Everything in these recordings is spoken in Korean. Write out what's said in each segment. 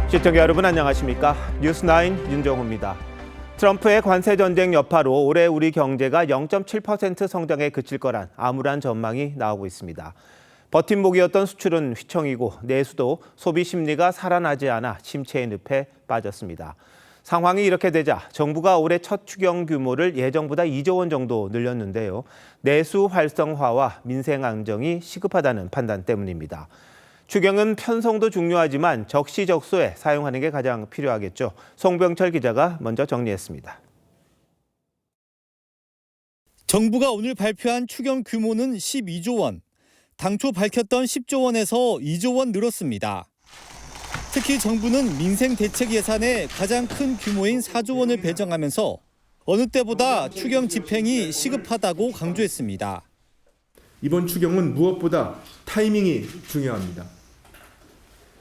시청자 여러분 안녕하십니까? 뉴스9 윤정호입니다. 트럼프의 관세 전쟁 여파로 올해 우리 경제가 0.7% 성장에 그칠 거란 암울한 전망이 나오고 있습니다. 버팀목이었던 수출은 휘청이고 내수도 소비 심리가 살아나지 않아 침체의 늪에 빠졌습니다. 상황이 이렇게 되자 정부가 올해 첫 추경 규모를 예정보다 2조 원 정도 늘렸는데요. 내수 활성화와 민생 안정이 시급하다는 판단 때문입니다. 추경은 편성도 중요하지만 적시적소에 사용하는 게 가장 필요하겠죠. 송병철 기자가 먼저 정리했습니다. 정부가 오늘 발표한 추경 규모는 12조 원. 당초 밝혔던 10조 원에서 2조 원 늘었습니다. 특히 정부는 민생 대책 예산에 가장 큰 규모인 4조 원을 배정하면서 어느 때보다 추경 집행이 시급하다고 강조했습니다. 이번 추경은 무엇보다 타이밍이 중요합니다.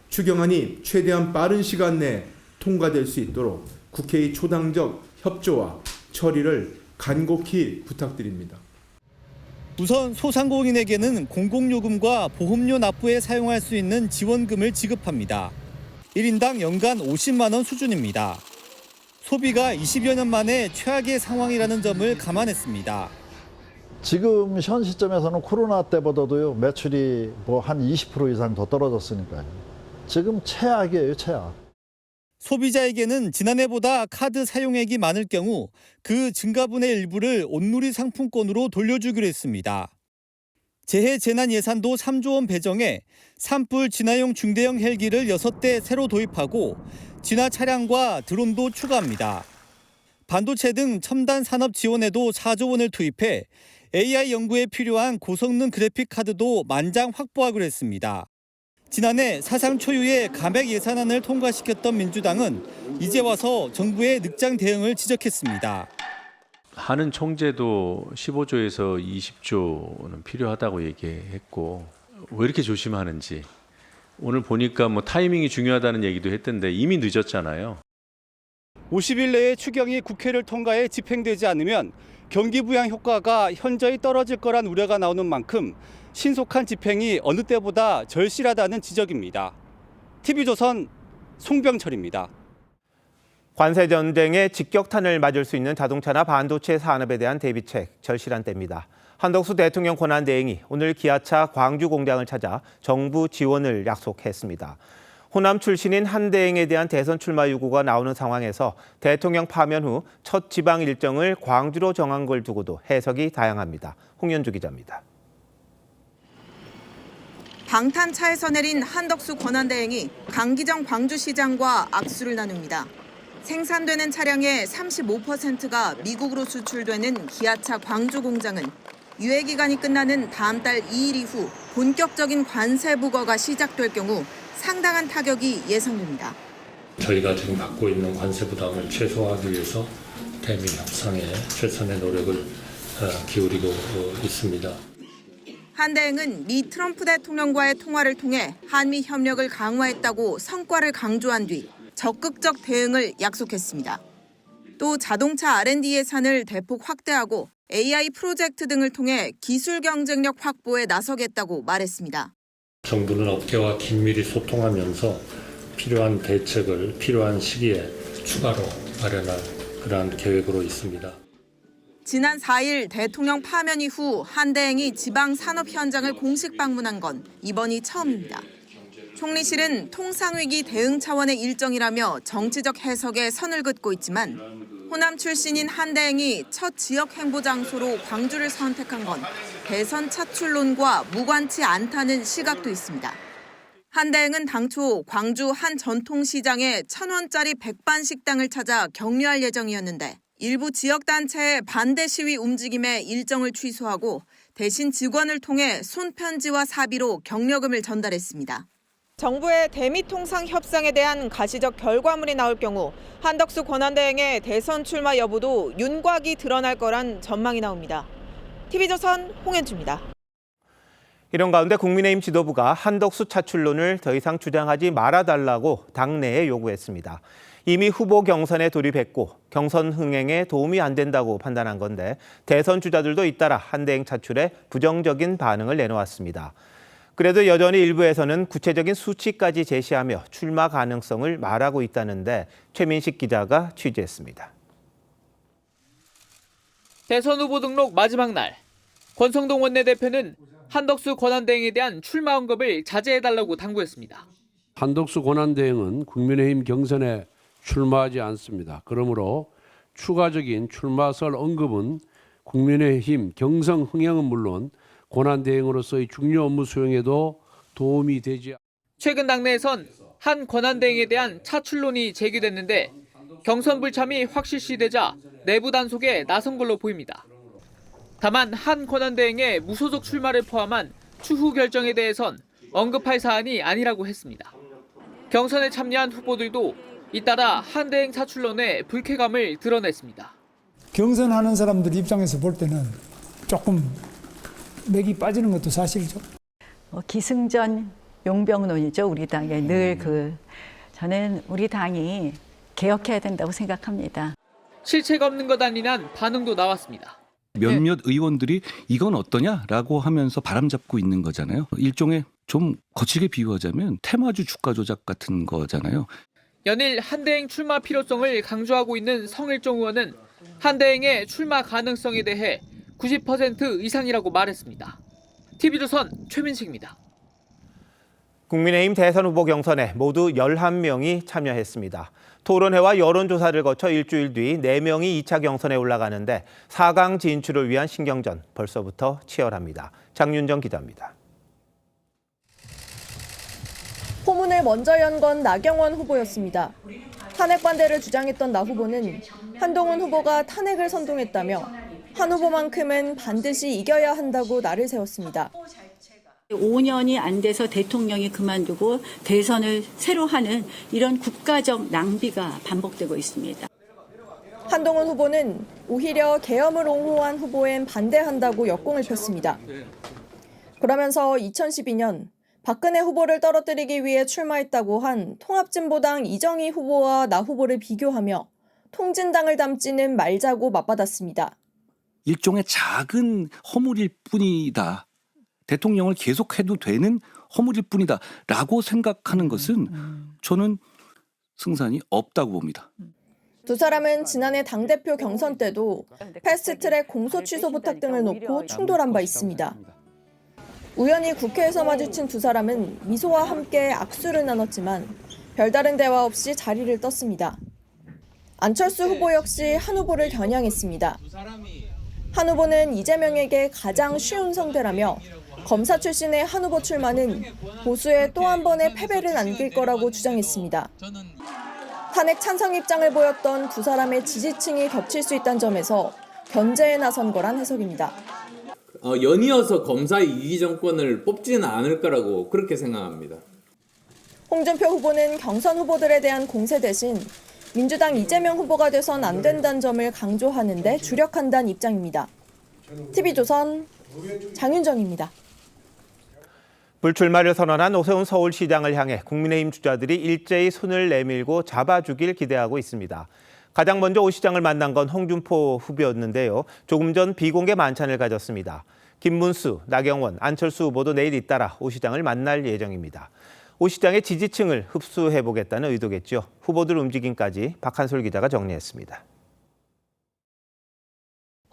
추경안이 최대한 빠른 시간 내에 통과될 수 있도록 국회의 초당적 협조와 처리를 간곡히 부탁드립니다. 우선 소상공인에게는 공공요금과 보험료 납부에 사용할 수 있는 지원금을 지급합니다. 1인당 연간 50만 원 수준입니다. 소비가 20여 년 만에 최악의 상황이라는 점을 감안했습니다. 지금 현 시점에서는 코로나 때보다도요 매출이 한 20% 이상 더 떨어졌으니까요. 지금 최악이에요, 최악. 소비자에게는 지난해보다 카드 사용액이 많을 경우 그 증가분의 일부를 온누리 상품권으로 돌려주기로 했습니다. 재해 재난 예산도 3조 원 배정해 산불 진화용 중대형 헬기를 6대 새로 도입하고 진화 차량과 드론도 추가합니다. 반도체 등 첨단 산업 지원에도 4조 원을 투입해 AI 연구에 필요한 고성능 그래픽 카드도 만장 확보하기로 했습니다. 지난해 사상 초유의 감액 예산안을 통과시켰던 민주당은 이제 와서 정부의 늑장 대응을 지적했습니다. 하는 총재도 15조에서 20조는 필요하다고 얘기했고 왜 이렇게 조심하는지 오늘 보니까 타이밍이 중요하다는 얘기도 했던데 이미 늦었잖아요. 50일 내에 추경이 국회를 통과해 집행되지 않으면 경기 부양 효과가 현저히 떨어질 거란 우려가 나오는 만큼 신속한 집행이 어느 때보다 절실하다는 지적입니다. TV조선 송병철입니다. 관세 전쟁의 직격탄을 맞을 수 있는 자동차나 반도체 산업에 대한 대비책 절실한 때입니다. 한덕수 대통령 권한대행이 오늘 기아차 광주 공장을 찾아 정부 지원을 약속했습니다. 호남 출신인 한 대행에 대한 대선 출마 요구가 나오는 상황에서 대통령 파면 후 첫 지방 일정을 광주로 정한 걸 두고도 해석이 다양합니다. 홍연주 기자입니다. 방탄차에서 내린 한덕수 권한대행이 강기정 광주시장과 악수를 나눕니다. 생산되는 차량의 35%가 미국으로 수출되는 기아차 광주 공장은 유예 기간이 끝나는 다음 달 2일 이후 본격적인 관세 부과가 시작될 경우 상당한 타격이 예상됩니다. 저희가 지금 받고 있는 관세 부담을 최소화하기 위해서 대미 협상에 최선의 노력을 기울이고 있습니다. 한 대행은 미 트럼프 대통령과의 통화를 통해 한미 협력을 강화했다고 성과를 강조한 뒤 적극적 대응을 약속했습니다. 또 자동차 R&D 예산을 대폭 확대하고 AI 프로젝트 등을 통해 기술 경쟁력 확보에 나서겠다고 말했습니다. 정부는 업계와 긴밀히 소통하면서 필요한 대책을 필요한 시기에 추가로 마련할 그러한 계획으로 있습니다. 지난 4일 대통령 파면 이후 한 대행이 지방 산업 현장을 공식 방문한 건 이번이 처음입니다. 총리실은 통상위기 대응 차원의 일정이라며 정치적 해석에 선을 긋고 있지만 호남 출신인 한 대행이 첫 지역 행보 장소로 광주를 선택한 건 대선 차출론과 무관치 않다는 시각도 있습니다. 한 대행은 당초 광주 한 전통시장에 1,000원짜리 백반식당을 찾아 격려할 예정이었는데 일부 지역단체의 반대 시위 움직임에 일정을 취소하고 대신 직원을 통해 손편지와 사비로 격려금을 전달했습니다. 정부의 대미 통상 협상에 대한 가시적 결과물이 나올 경우 한덕수 권한대행의 대선 출마 여부도 윤곽이 드러날 거란 전망이 나옵니다. TV조선 홍현주입니다. 이런 가운데 국민의힘 지도부가 한덕수 차출론을 더 이상 주장하지 말아달라고 당내에 요구했습니다. 이미 후보 경선에 돌입했고 경선 흥행에 도움이 안 된다고 판단한 건데 대선 주자들도 잇따라 한 대행 차출에 부정적인 반응을 내놓았습니다. 그래도 여전히 일부에서는 구체적인 수치까지 제시하며 출마 가능성을 말하고 있다는데 최민식 기자가 취재했습니다. 대선 후보 등록 마지막 날, 권성동 원내대표는 한덕수 권한대행에 대한 출마 언급을 자제해달라고 당부했습니다. 한덕수 권한대행은 국민의힘 경선에 출마하지 않습니다. 그러므로 추가적인 출마설 언급은 국민의힘 경선 흥행은 물론 권한대행으로서의 중요 업무 수행에도 도움이 되지 않습니다. 최근 당내에선 한 권한대행에 대한 차출론이 제기됐는데 경선 불참이 확실시되자 내부 단속에 나선 걸로 보입니다. 다만 한 권한대행의 무소속 출마를 포함한 추후 결정에 대해선 언급할 사안이 아니라고 했습니다. 경선에 참여한 후보들도 잇따라 한 대행 차출론에 불쾌감을 드러냈습니다. 경선하는 사람들 입장에서 볼 때는 조금 맥이 빠지는 것도 사실이죠. 기승전 용병론이죠. 우리 당에 늘 저는 우리 당이 개혁해야 된다고 생각합니다. 실체가 없는 것 아니란 반응도 나왔습니다. 몇몇 의원들이 이건 어떠냐라고 하면서 바람잡고 있는 거잖아요. 일종의 좀 거칠게 비유하자면 테마주 주가 조작 같은 거잖아요. 연일 한대행 출마 필요성을 강조하고 있는 성일종 의원은 한대행의 출마 가능성에 대해 90% 이상이라고 말했습니다. TV조선 최민식입니다. 국민의힘 대선 후보 경선에 모두 11명이 참여했습니다. 토론회와 여론조사를 거쳐 일주일 뒤 4명이 2차 경선에 올라가는데 4강 진출을 위한 신경전 벌써부터 치열합니다. 장윤정 기자입니다. 포문을 먼저 연 건 나경원 후보였습니다. 탄핵 반대를 주장했던 나 후보는 한동훈 후보가 탄핵을 선동했다며 한 후보만큼은 반드시 이겨야 한다고 날을 세웠습니다. 5년이 안 돼서 대통령이 그만두고 대선을 새로 하는 이런 국가적 낭비가 반복되고 있습니다. 한동훈 후보는 오히려 계엄을 옹호한 후보엔 반대한다고 역공을 폈습니다. 그러면서 2012년 박근혜 후보를 떨어뜨리기 위해 출마했다고 한 통합진보당 이정희 후보와 나 후보를 비교하며 통진당을 담지는 말자고 맞받았습니다. 일종의 작은 허물일 뿐이다. 대통령을 계속해도 되는 허물일 뿐이다라고 생각하는 것은 저는 승산이 없다고 봅니다. 두 사람은 지난해 당대표 경선 때도 패스트트랙 공소 취소 부탁 등을 놓고 충돌한 바 있습니다. 우연히 국회에서 마주친 두 사람은 미소와 함께 악수를 나눴지만 별다른 대화 없이 자리를 떴습니다. 안철수 후보 역시 한 후보를 겨냥했습니다. 한 후보는 이재명에게 가장 쉬운 상대라며 검사 출신의 한 후보 출마는 보수에 또 한 번의 패배를 안길 거라고 주장했습니다. 탄핵 찬성 입장을 보였던 두 사람의 지지층이 겹칠 수 있다는 점에서 견제에 나선 거란 해석입니다. 연이어서 검사 2기 정권을 뽑지는 않을 거라고 그렇게 생각합니다. 홍준표 후보는 경선 후보들에 대한 공세 대신 민주당 이재명 후보가 돼선 안 된다는 점을 강조하는 데 주력한다는 입장입니다. TV조선 장윤정입니다. 불출마를 선언한 오세훈 서울시장을 향해 국민의힘 주자들이 일제히 손을 내밀고 잡아주길 기대하고 있습니다. 가장 먼저 오 시장을 만난 건 홍준표 후보였는데요. 조금 전 비공개 만찬을 가졌습니다. 김문수, 나경원, 안철수 후보도 내일 잇따라 오 시장을 만날 예정입니다. 오 시장의 지지층을 흡수해보겠다는 의도겠죠. 후보들 움직임까지 박한솔 기자가 정리했습니다.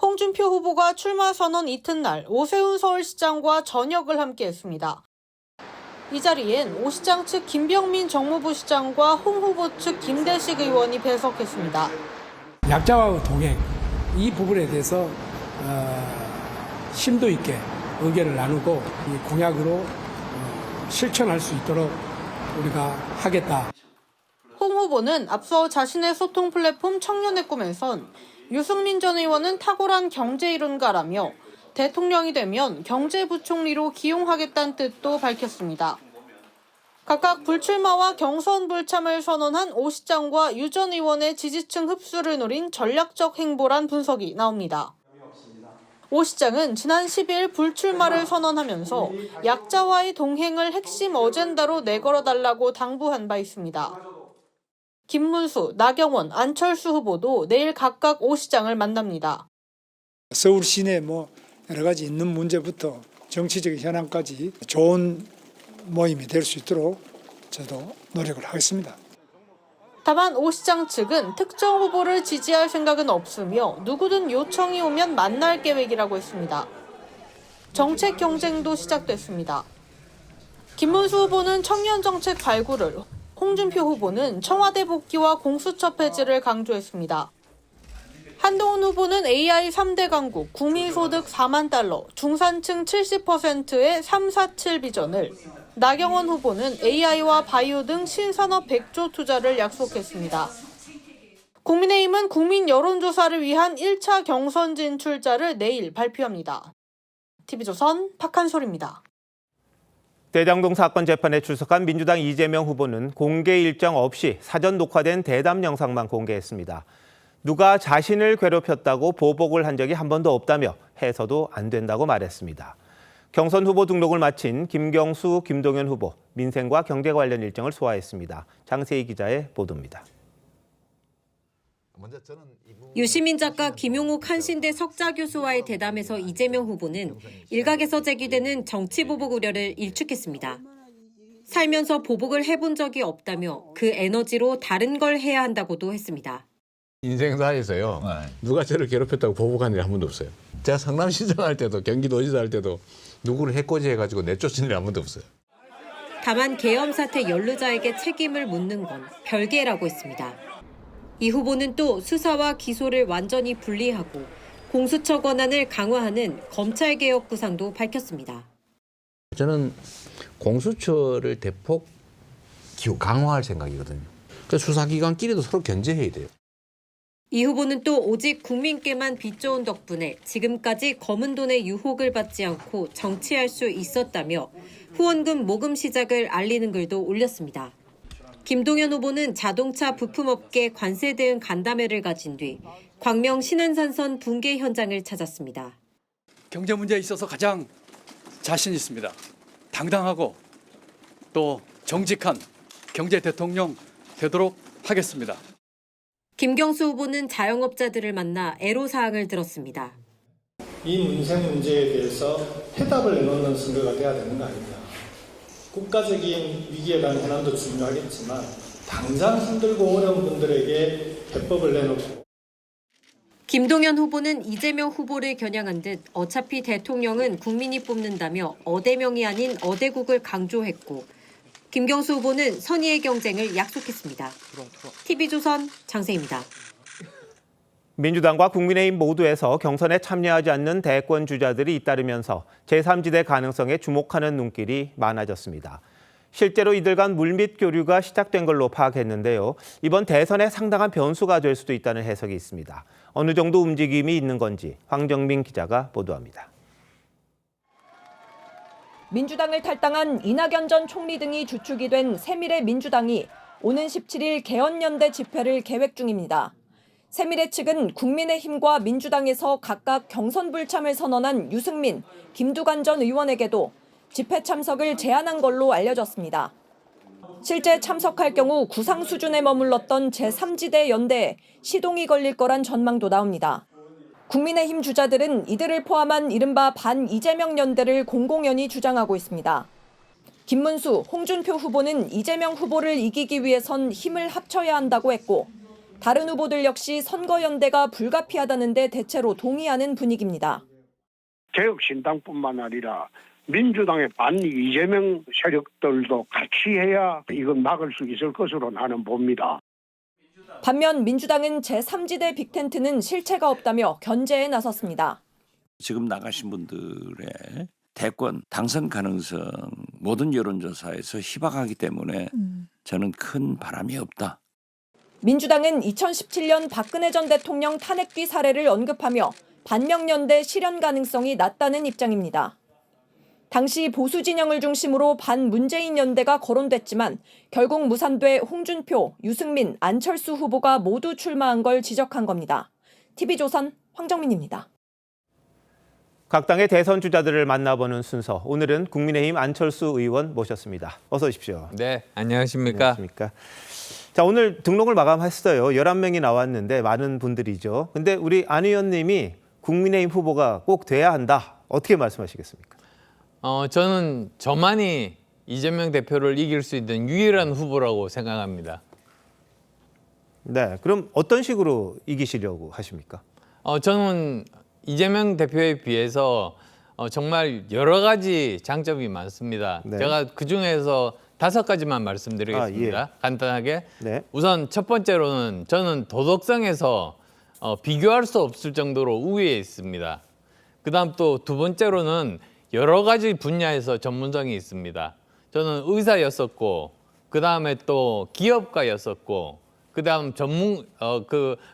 홍준표 후보가 출마 선언 이튿날 오세훈 서울시장과 저녁을 함께했습니다. 이 자리엔 오 시장 측 김병민 정무부 시장과 홍 후보 측 김대식 의원이 배석했습니다. 약자와 동행 이 부분에 대해서 심도 있게 의견을 나누고 이 공약으로 실천할 수 있도록 우리가 하겠다. 홍 후보는 앞서 자신의 소통 플랫폼 청년의 꿈에선 유승민 전 의원은 탁월한 경제 이론가라며 대통령이 되면 경제부총리로 기용하겠다는 뜻도 밝혔습니다. 각각 불출마와 경선 불참을 선언한 오 시장과 유 전 의원의 지지층 흡수를 노린 전략적 행보란 분석이 나옵니다. 오 시장은 지난 10일 불출마를 선언하면서 약자와의 동행을 핵심 어젠다로 내걸어달라고 당부한 바 있습니다. 김문수, 나경원, 안철수 후보도 내일 각각 오 시장을 만납니다. 서울 시내 여러 가지 있는 문제부터 정치적 현안까지 좋은 모임이 될 수 있도록 저도 노력을 하겠습니다. 다만 오 시장 측은 특정 후보를 지지할 생각은 없으며 누구든 요청이 오면 만날 계획이라고 했습니다. 정책 경쟁도 시작됐습니다. 김문수 후보는 청년 정책 발굴을, 홍준표 후보는 청와대 복귀와 공수처 폐지를 강조했습니다. 한동훈 후보는 AI 3대 강국, 국민소득 4만 달러, 중산층 70%의 347 비전을, 나경원 후보는 AI와 바이오 등 신산업 100조 투자를 약속했습니다. 국민의힘은 국민 여론조사를 위한 1차 경선 진출자를 내일 발표합니다. TV조선 박한솔입니다. 대장동 사건 재판에 출석한 민주당 이재명 후보는 공개 일정 없이 사전 녹화된 대담 영상만 공개했습니다. 누가 자신을 괴롭혔다고 보복을 한 적이 한 번도 없다며 해서도 안 된다고 말했습니다. 경선 후보 등록을 마친 김경수, 김동연 후보, 민생과 경제 관련 일정을 소화했습니다. 장세희 기자의 보도입니다. 유시민 작가 김용욱 한신대 석좌 교수와의 대담에서 이재명 후보는 일각에서 제기되는 정치 보복 우려를 일축했습니다. 살면서 보복을 해본 적이 없다며 그 에너지로 다른 걸 해야 한다고도 했습니다. 인생사에서요. 누가 저를 괴롭혔다고 보복한 일이 한 번도 없어요. 제가 성남시장 할 때도 경기도지사 할 때도 누구를 해코지 해가지고 내쫓은 일이 한 번도 없어요. 다만 계엄 사태 연루자에게 책임을 묻는 건 별개라고 했습니다. 이 후보는 또 수사와 기소를 완전히 분리하고 공수처 권한을 강화하는 검찰개혁 구상도 밝혔습니다. 저는 공수처를 대폭 강화할 생각이거든요. 그러니까 수사기관끼리도 서로 견제해야 돼요. 이 후보는 또 오직 국민께만 빚 좋은 덕분에 지금까지 검은 돈의 유혹을 받지 않고 정치할 수 있었다며 후원금 모금 시작을 알리는 글도 올렸습니다. 김동연 후보는 자동차 부품업계 관세 대응 간담회를 가진 뒤 광명 신안산선 붕괴 현장을 찾았습니다. 경제 문제에 있어서 가장 자신 있습니다. 당당하고 또 정직한 경제 대통령 되도록 하겠습니다. 김경수 후보는 자영업자들을 만나 애로사항을 들었습니다. 이 민생 문제에 대해서 해답을 내놓는 선거가 돼야 되는 거 아닙니까? 국가적인 위기에 대한 해남도 중요하겠지만 당장 힘들고 어려운 분들에게 해법을 내놓고. 김동연 후보는 이재명 후보를 겨냥한 듯 어차피 대통령은 국민이 뽑는다며 어대명이 아닌 어대국을 강조했고 김경수 후보는 선의의 경쟁을 약속했습니다. TV조선 장세희입니다. 민주당과 국민의힘 모두에서 경선에 참여하지 않는 대권 주자들이 잇따르면서 제3지대 가능성에 주목하는 눈길이 많아졌습니다. 실제로 이들 간 물밑 교류가 시작된 걸로 파악했는데요. 이번 대선에 상당한 변수가 될 수도 있다는 해석이 있습니다. 어느 정도 움직임이 있는 건지 황정민 기자가 보도합니다. 민주당을 탈당한 이낙연 전 총리 등이 주축이 된 새미래민주당이 오는 17일 개헌연대 집회를 계획 중입니다. 새미래 측은 국민의힘과 민주당에서 각각 경선 불참을 선언한 유승민, 김두관 전 의원에게도 집회 참석을 제안한 걸로 알려졌습니다. 실제 참석할 경우 구상 수준에 머물렀던 제3지대 연대에 시동이 걸릴 거란 전망도 나옵니다. 국민의힘 주자들은 이들을 포함한 이른바 반-이재명 연대를 공공연히 주장하고 있습니다. 김문수, 홍준표 후보는 이재명 후보를 이기기 위해선 힘을 합쳐야 한다고 했고 다른 후보들 역시 선거연대가 불가피하다는데 대체로 동의하는 분위기입니다. 개혁신당뿐만 아니라 민주당의 반-이재명 세력들도 같이 해야 이건 막을 수 있을 것으로 나는 봅니다. 반면 민주당은 제3지대 빅텐트는 실체가 없다며 견제에 나섰습니다. 지금 나가신 분들의 대권 당선 가능성 모든 여론조사에서 희박하기 때문에 저는 큰 바람이 없다. 민주당은 2017년 박근혜 전 대통령 탄핵 뒤 사례를 언급하며 반명연대 실현 가능성이 낮다는 입장입니다. 당시 보수 진영을 중심으로 반문재인 연대가 거론됐지만 결국 무산돼 홍준표, 유승민, 안철수 후보가 모두 출마한 걸 지적한 겁니다. TV조선 황정민입니다. 각 당의 대선 주자들을 만나보는 순서. 오늘은 국민의힘 안철수 의원 모셨습니다. 어서 오십시오. 네, 안녕하십니까. 안녕하십니까. 자, 오늘 등록을 마감했어요. 11명이 나왔는데 많은 분들이죠. 근데 우리 안 의원님이 국민의힘 후보가 꼭 돼야 한다. 어떻게 말씀하시겠습니까? 저는 저만이 이재명 대표를 이길 수 있는 유일한 후보라고 생각합니다. 네, 그럼 어떤 식으로 이기시려고 하십니까? 저는 이재명 대표에 비해서 정말 여러 가지 장점이 많습니다. 네. 제가 그중에서 5가지만 말씀드리겠습니다. 간단하게. 네. 우선 첫 번째로는 저는 도덕성에서 비교할 수 없을 정도로 우위에 있습니다. 그다음 또 두 번째로는 여러 가지 분야에서 전문성이 있습니다. 저는 의사였었고, 그다음에 또 기업가였었고, 그다음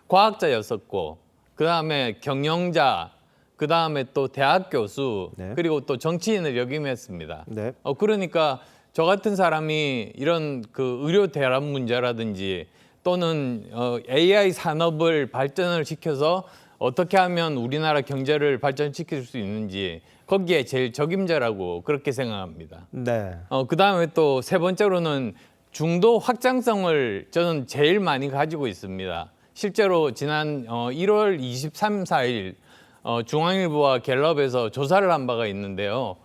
과학자였었고, 그다음에 경영자, 그다음에 또 대학 교수, 네. 그리고 또 정치인을 역임했습니다. 네. 그러니까 저 같은 사람이 이런 그 의료 대란 문제라든지 또는 AI 산업을 발전을 시켜서 어떻게 하면 우리나라 경제를 발전시킬 수 있는지 거기에 제일 적임자라고 그렇게 생각합니다. 네. 그다음에 또 세 번째로는 중도 확장성을 저는 제일 많이 가지고 있습니다. 실제로 지난 1월 23, 4일 중앙일보와 갤럽에서 조사를 한 바가 있는데요.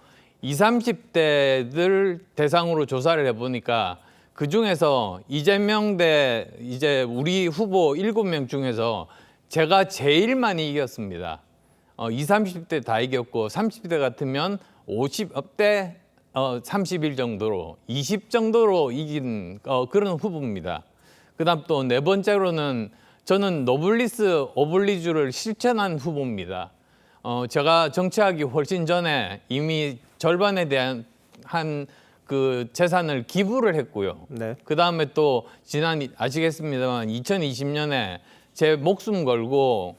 20, 30대들 대상으로 조사를 해보니까 그중에서 이재명 대 이제 우리 후보 7명 중에서 제가 제일 많이 이겼습니다. 20, 30대 다 이겼고 30대 같으면 50대 31 정도로 20 정도로 이긴 그런 후보입니다. 그다음 또 네 번째로는 저는 노블리스 오블리주를 실천한 후보입니다. 제가 정치하기 훨씬 전에 이미 절반에 대한 그 재산을 기부를 했고요. 네. 그다음에 또 지난 아시겠습니다만 2020년에 제 목숨 걸고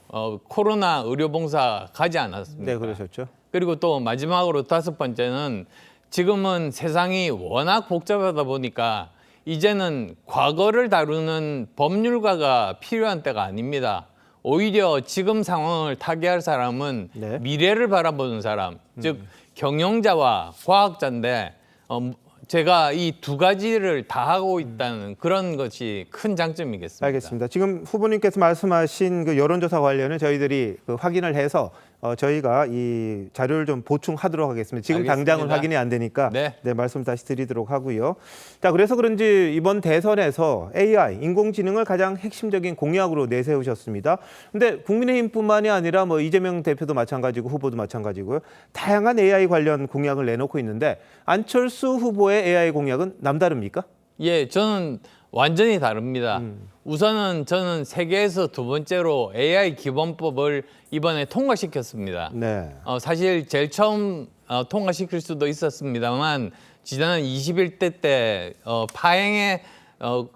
코로나 의료봉사 가지 않았습니까? 네, 그러셨죠. 그리고 또 마지막으로 5번째는 지금은 세상이 워낙 복잡하다 보니까 이제는 과거를 다루는 법률가가 필요한 때가 아닙니다. 오히려 지금 상황을 타개할 사람은 네. 미래를 바라보는 사람, 즉 경영자와 과학자인데 제가 이 두 가지를 다 하고 있다는 그런 것이 큰 장점이겠습니다. 알겠습니다. 지금 후보님께서 말씀하신 그 여론조사 관련은 저희들이 그 확인을 해서 저희가 이 자료를 좀 보충하도록 하겠습니다. 지금 알겠습니다. 당장은 확인이 안 되니까 네. 말씀 다시 드리도록 하고요. 자, 그래서 그런지 이번 대선에서 AI, 인공지능을 가장 핵심적인 공약으로 내세우셨습니다. 근데 국민의힘뿐만이 아니라 뭐 이재명 대표도 마찬가지고 후보도 마찬가지고요. 다양한 AI 관련 공약을 내놓고 있는데 안철수 후보의 AI 공약은 남다릅니까? 예, 저는 완전히 다릅니다. 우선은 저는 세계에서 두 번째로 AI 기본법을 이번에 통과시켰습니다. 네. 사실 제일 처음 통과시킬 수도 있었습니다만 지난 21대 때 파행에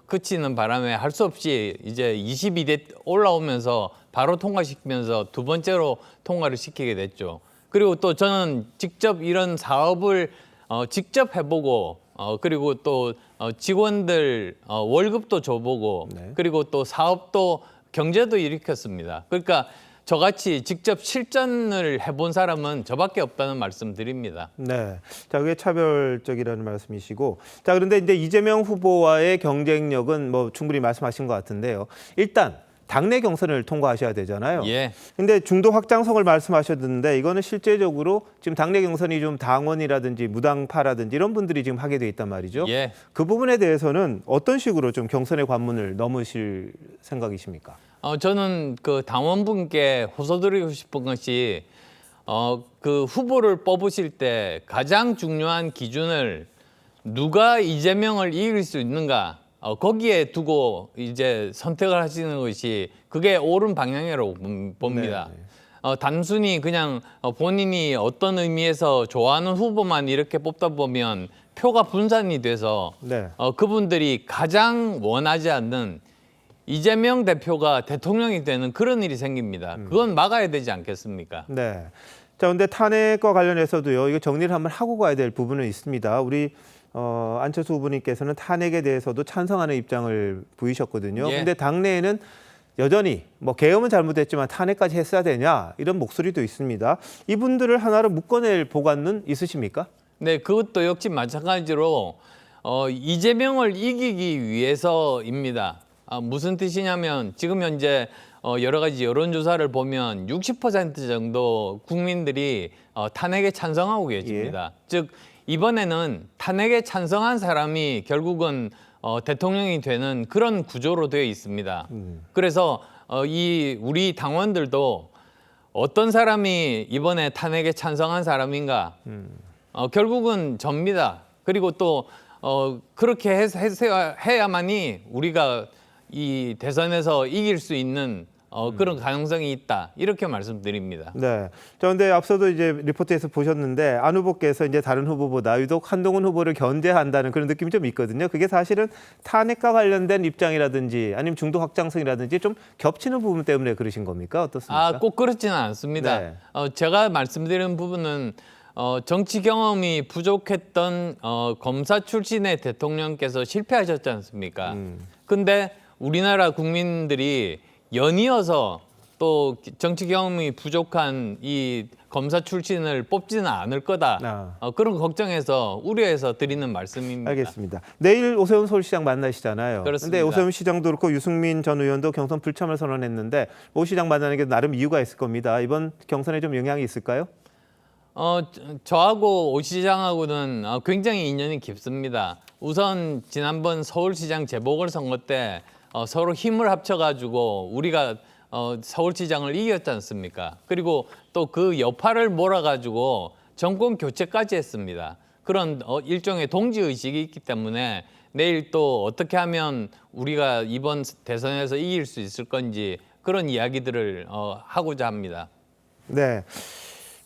그치는 바람에 할 수 없이 이제 22대 올라오면서 바로 통과시키면서 두 번째로 통과를 시키게 됐죠. 그리고 또 저는 직접 이런 사업을 직접 해보고 그리고 또 직원들 월급도 줘보고 네. 그리고 또 사업도 경제도 일으켰습니다. 그러니까 저같이 직접 실전을 해본 사람은 저밖에 없다는 말씀 드립니다. 네. 자, 그게 차별적이라는 말씀이시고. 자, 그런데 이제 이재명 후보와의 경쟁력은 뭐 충분히 말씀하신 것 같은데요. 일단 당내 경선을 통과하셔야 되잖아요. 예. 근데 중도 확장성을 말씀하셨는데 이거는 실제적으로 지금 당내 경선이 좀 당원이라든지 무당파라든지 이런 분들이 지금 하게 돼 있단 말이죠. 예. 그 부분에 대해서는 어떤 식으로 좀 경선의 관문을 넘으실 생각이십니까? 저는 그 당원분께 호소드리고 싶은 것이 그 후보를 뽑으실 때 가장 중요한 기준을 누가 이재명을 이길 수 있는가 거기에 두고 이제 선택을 하시는 것이 그게 옳은 방향이라고 봅니다. 단순히 그냥 본인이 어떤 의미에서 좋아하는 후보만 이렇게 뽑다 보면 표가 분산이 돼서 네. 그분들이 가장 원하지 않는 이재명 대표가 대통령이 되는 그런 일이 생깁니다. 그건 막아야 되지 않겠습니까? 네. 자, 근데 탄핵과 관련해서도요. 이거 정리를 한번 하고 가야 될 부분은 있습니다. 우리 안철수 후보님께서는 탄핵에 대해서도 찬성하는 입장을 보이셨거든요. 예. 근데 당내에는 여전히 뭐 계엄은 잘못했지만 탄핵까지 했어야 되냐 이런 목소리도 있습니다. 이분들을 하나로 묶어낼 보관은 있으십니까? 네, 그것도 역시 마찬가지로 이재명을 이기기 위해서입니다. 무슨 뜻이냐면 지금 현재 여러 가지 여론조사를 보면 60% 정도 국민들이 탄핵에 찬성하고 계십니다. 즉 이번에는 탄핵에 찬성한 사람이 결국은 대통령이 되는 그런 구조로 되어 있습니다. 그래서 우리 당원들도 어떤 사람이 이번에 탄핵에 찬성한 사람인가? 결국은 접니다. 그리고 또 그렇게 해야만이 우리가 이 대선에서 이길 수 있는 그런 가능성이 있다. 이렇게 말씀드립니다. 네. 그런데 앞서도 이제 리포트에서 보셨는데 안 후보께서 이제 다른 후보보다 유독 한동훈 후보를 견제한다는 그런 느낌이 좀 있거든요. 그게 사실은 탄핵과 관련된 입장이라든지 아니면 중도 확장성이라든지 좀 겹치는 부분 때문에 그러신 겁니까? 어떻습니까? 꼭 그렇지는 않습니다. 네. 제가 말씀드리는 부분은 정치 경험이 부족했던 검사 출신의 대통령께서 실패하셨지 않습니까? 근데 우리나라 국민들이 연이어서 또 정치 경험이 부족한 이 검사 출신을 뽑지는 않을 거다. 그런 걱정해서 우려해서 드리는 말씀입니다. 알겠습니다. 내일 오세훈 서울시장 만나시잖아요. 그렇습니다. 그런데 오세훈 시장도 그렇고 유승민 전 의원도 경선 불참을 선언했는데 오 시장 만나는 게 나름 이유가 있을 겁니다. 이번 경선에 좀 영향이 있을까요? 저하고 오 시장하고는 굉장히 인연이 깊습니다. 우선 지난번 서울시장 재보궐선거 때 서로 힘을 합쳐가지고 우리가 서울시장을 이겼지 않습니까? 그리고 또 그 여파를 몰아가지고 정권 교체까지 했습니다. 그런 일종의 동지의식이 있기 때문에 내일 또 어떻게 하면 우리가 이번 대선에서 이길 수 있을 건지 그런 이야기들을 하고자 합니다. 네.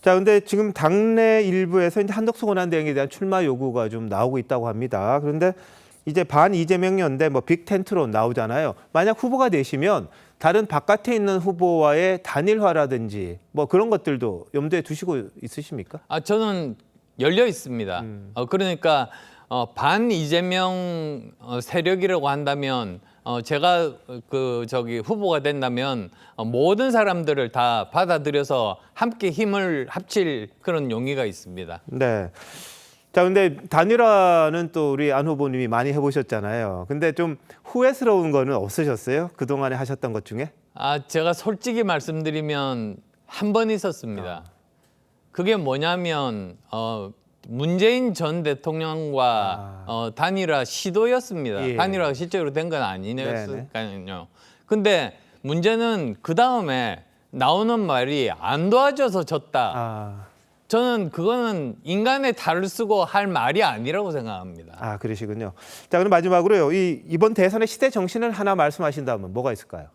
자, 근데 지금 당내 일부에서 이제 한덕수 권한대행에 대한 출마 요구가 좀 나오고 있다고 합니다. 그런데 이제 반 이재명 연대 뭐 빅텐트로 나오잖아요. 만약 후보가 되시면 다른 바깥에 있는 후보와의 단일화라든지 뭐 그런 것들도 염두에 두시고 있으십니까? 저는 열려 있습니다. 그러니까 반 이재명 세력이라고 한다면 제가 후보가 된다면 모든 사람들을 다 받아들여서 함께 힘을 합칠 그런 용의가 있습니다. 네. 자, 근데 단일화는 또 우리 안 후보님이 많이 해보셨잖아요. 근데 좀 후회스러운 거는 없으셨어요? 그동안에 하셨던 것 중에? 제가 솔직히 말씀드리면 한 번 있었습니다. 그게 뭐냐면 문재인 전 대통령과 단일화 시도였습니다. 예. 단일화가 실제로 된 건 아니었으니까요. 근데 문제는 그 다음에 나오는 말이 안 도와줘서 졌다. 저는 그거는 인간의 탈을 쓰고 할 말이 아니라고 생각합니다. 그러시군요. 자, 그럼 마지막으로요. 이번 대선의 시대 정신을 하나 말씀하신다면 뭐가 있을까요?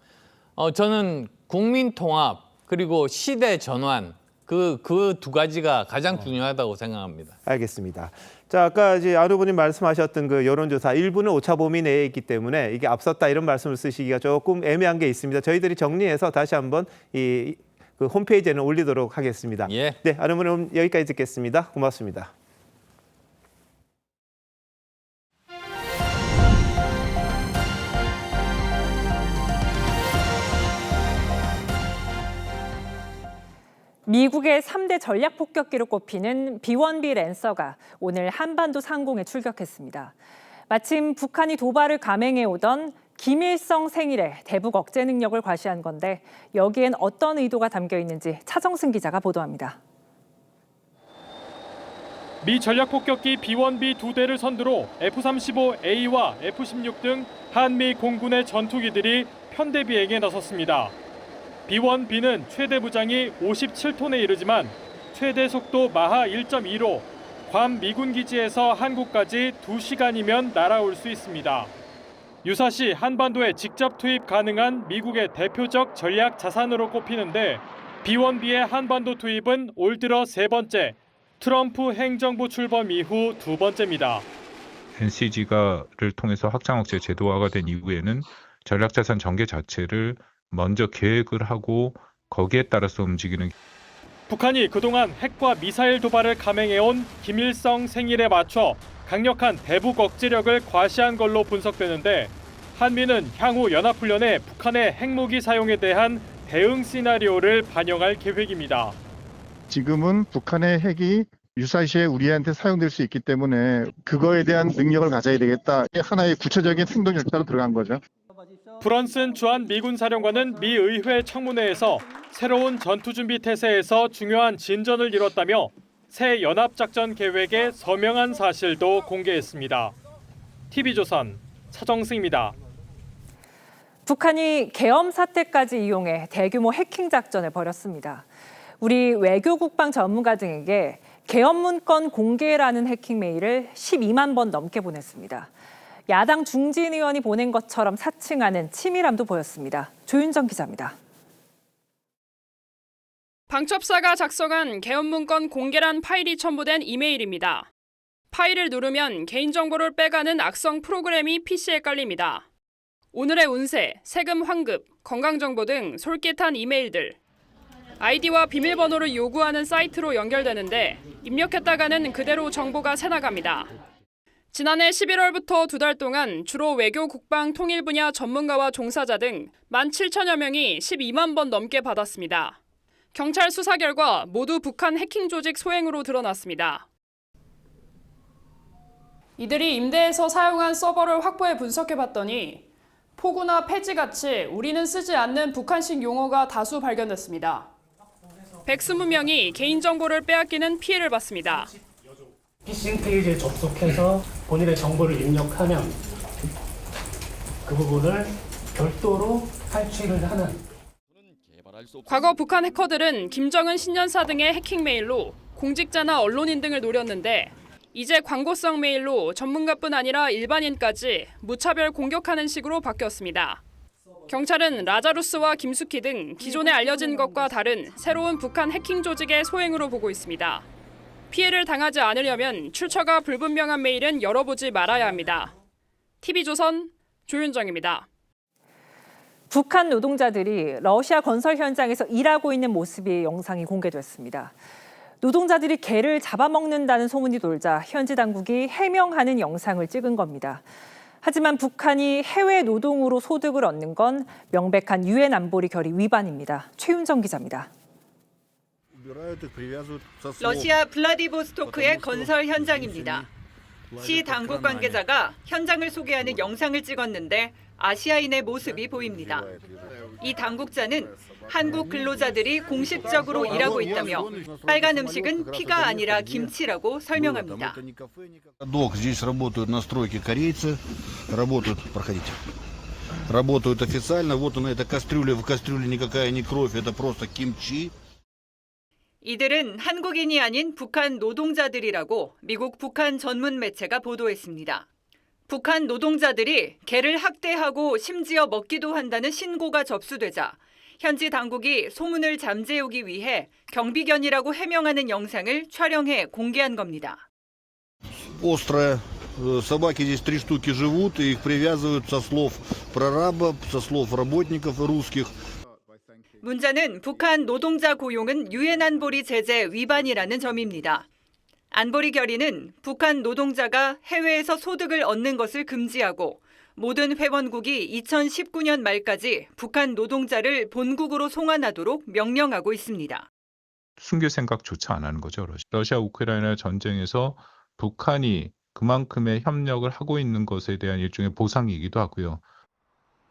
저는 국민 통합 그리고 시대 전환 그 두 가지가 가장 중요하다고 생각합니다. 알겠습니다. 자, 아까 이제 안 후보님 말씀하셨던 그 여론조사 일부는 오차 범위 내에 있기 때문에 이게 앞섰다 이런 말씀을 쓰시기가 조금 애매한 게 있습니다. 저희들이 정리해서 다시 한번 그 홈페이지에는 올리도록 하겠습니다. 예. 네, 안 후보님 여기까지 듣겠습니다. 고맙습니다. 미국의 3대 전략 폭격기로 꼽히는 B-1B 랜서가 오늘 한반도 상공에 출격했습니다. 마침 북한이 도발을 감행해오던 김일성 생일에 대북 억제 능력을 과시한 건데 여기엔 어떤 의도가 담겨 있는지 차정승 기자가 보도합니다. 미 전략 폭격기 B-1B 2대를 선두로 F-35A와 F-16 등 한미 공군의 전투기들이 편대 비행에 나섰습니다. B-1B는 최대 무장이 57톤에 이르지만 최대 속도 마하 1.2로 괌 미군 기지에서 한국까지 2시간이면 날아올 수 있습니다. 유사시 한반도에 직접 투입 가능한 미국의 대표적 전략 자산으로 꼽히는데 B-1B의 한반도 투입은 올 들어 세 번째, 트럼프 행정부 출범 이후 두 번째입니다. NCG를 통해서 확장 억제 제도화가 된 이후에는 전략자산 전개 자체를 먼저 계획을 하고 거기에 따라서 움직이는. 북한이 그동안 핵과 미사일 도발을 감행해온 김일성 생일에 맞춰 강력한 대북 억제력을 과시한 걸로 분석되는데 한미는 향후 연합훈련에 북한의 핵무기 사용에 대한 대응 시나리오를 반영할 계획입니다. 지금은 북한의 핵이 유사시에 우리한테 사용될 수 있기 때문에 그거에 대한 능력을 가져야 되겠다. 하나의 구체적인 행동 절차로 들어간 거죠. 브런슨 주한 미군 사령관은 미 의회 청문회에서 새로운 전투준비 태세에서 중요한 진전을 이뤘다며 새 연합작전 계획에 서명한 사실도 공개했습니다. TV조선 차정승입니다. 북한이 계엄 사태까지 이용해 대규모 해킹 작전을 벌였습니다. 우리 외교국방 전문가 등에게 계엄 문건 공개라는 해킹 메일을 12만 번 넘게 보냈습니다. 야당 중진 의원이 보낸 것처럼 사칭하는 치밀함도 보였습니다. 조윤정 기자입니다. 방첩사가 작성한 계엄 문건 공개란 파일이 첨부된 이메일입니다. 파일을 누르면 개인정보를 빼가는 악성 프로그램이 PC에 깔립니다. 오늘의 운세, 세금 환급, 건강정보 등 솔깃한 이메일들. 아이디와 비밀번호를 요구하는 사이트로 연결되는데 입력했다가는 그대로 정보가 새나갑니다. 지난해 11월부터 2달 동안 주로 외교, 국방, 통일 분야 전문가와 종사자 등 17,000여 명이 12만 번 넘게 받았습니다. 경찰 수사 결과 모두 북한 해킹 조직 소행으로 드러났습니다. 이들이 임대해서 사용한 서버를 확보해 분석해봤더니 포구나 폐지같이 우리는 쓰지 않는 북한식 용어가 다수 발견됐습니다. 120명이 개인정보를 빼앗기는 피해를 봤습니다. 피싱 페이지에 접속해서 본인의 정보를 입력하면 그 부분을 별도로 탈취를 하는. 과거 북한 해커들은 김정은 신년사 등의 해킹 메일로 공직자나 언론인 등을 노렸는데 이제 광고성 메일로 전문가뿐 아니라 일반인까지 무차별 공격하는 식으로 바뀌었습니다. 경찰은 라자루스와 김숙희 등 기존에 알려진 것과 다른 새로운 북한 해킹 조직의 소행으로 보고 있습니다. 피해를 당하지 않으려면 출처가 불분명한 메일은 열어보지 말아야 합니다. TV조선 조윤정입니다. 북한 노동자들이 러시아 건설 현장에서 일하고 있는 모습이 영상이 공개됐습니다. 노동자들이 개를 잡아먹는다는 소문이 돌자 현지 당국이 해명하는 영상을 찍은 겁니다. 하지만 북한이 해외 노동으로 소득을 얻는 건 명백한 유엔 안보리 결의 위반입니다. 최윤정 기자입니다. 러시아 블라디보스토크의 건설 현장입니다. 시 당국 관계자가 현장을 소개하는 영상을 찍었는데 아시아인의 모습이 보입니다. 이 당국자는 한국 근로자들이 공식적으로 일하고 있다며 빨간 음식은 피가 아니라 김치라고 설명합니다. Здесь работают на стройке корейцы, работают официально. Вот она эта кастрюля, в кастрюле никакая не кровь, это просто kimchi. 이들은 한국인이 아닌 북한 노동자들이라고 미국 북한 전문 매체가 보도했습니다. 북한 노동자들이 개를 학대하고 심지어 먹기도 한다는 신고가 접수되자 현지 당국이 소문을 잠재우기 위해 경비견이라고 해명하는 영상을 촬영해 공개한 겁니다. Острая. Собаки здесь 3 штуки живут, и их привязывают со слов прорабов, со слов работников русских. 문제는 북한 노동자 고용은 유엔 안보리 제재 위반이라는 점입니다. 안보리 결의는 북한 노동자가 해외에서 소득을 얻는 것을 금지하고 모든 회원국이 2019년 말까지 북한 노동자를 본국으로 송환하도록 명령하고 있습니다. 숨길 생각조차 안 하는 거죠. 러시아 우크라이나 전쟁에서 북한이 그만큼의 협력을 하고 있는 것에 대한 일종의 보상이기도 하고요.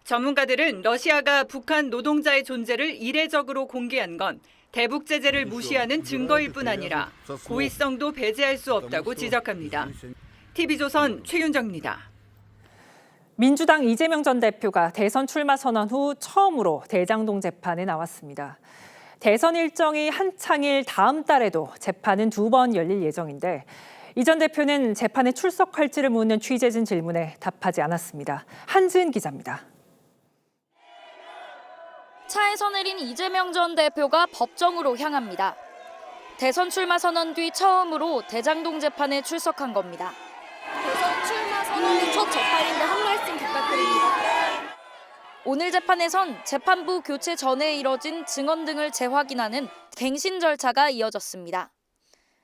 전문가들은 러시아가 북한 노동자의 존재를 이례적으로 공개한 건 대북 제재를 무시하는 증거일 뿐 아니라 고의성도 배제할 수 없다고 지적합니다. TV조선 최윤정입니다. 민주당 이재명 전 대표가 대선 출마 선언 후 처음으로 대장동 재판에 나왔습니다. 대선 일정이 한창일 다음 달에도 재판은 2번 열릴 예정인데 이 전 대표는 재판에 출석할지를 묻는 취재진 질문에 답하지 않았습니다. 한지은 기자입니다. 차에서 내린 이재명 전 대표가 법정으로 향합니다. 대선 출마 선언 뒤 처음으로 대장동 재판에 출석한 겁니다. 대선 출마 선언이 첫 재판인데 한 말씀 부탁드립니다. 오늘 재판에선 재판부 교체 전에 이뤄진 증언 등을 재확인하는 갱신 절차가 이어졌습니다.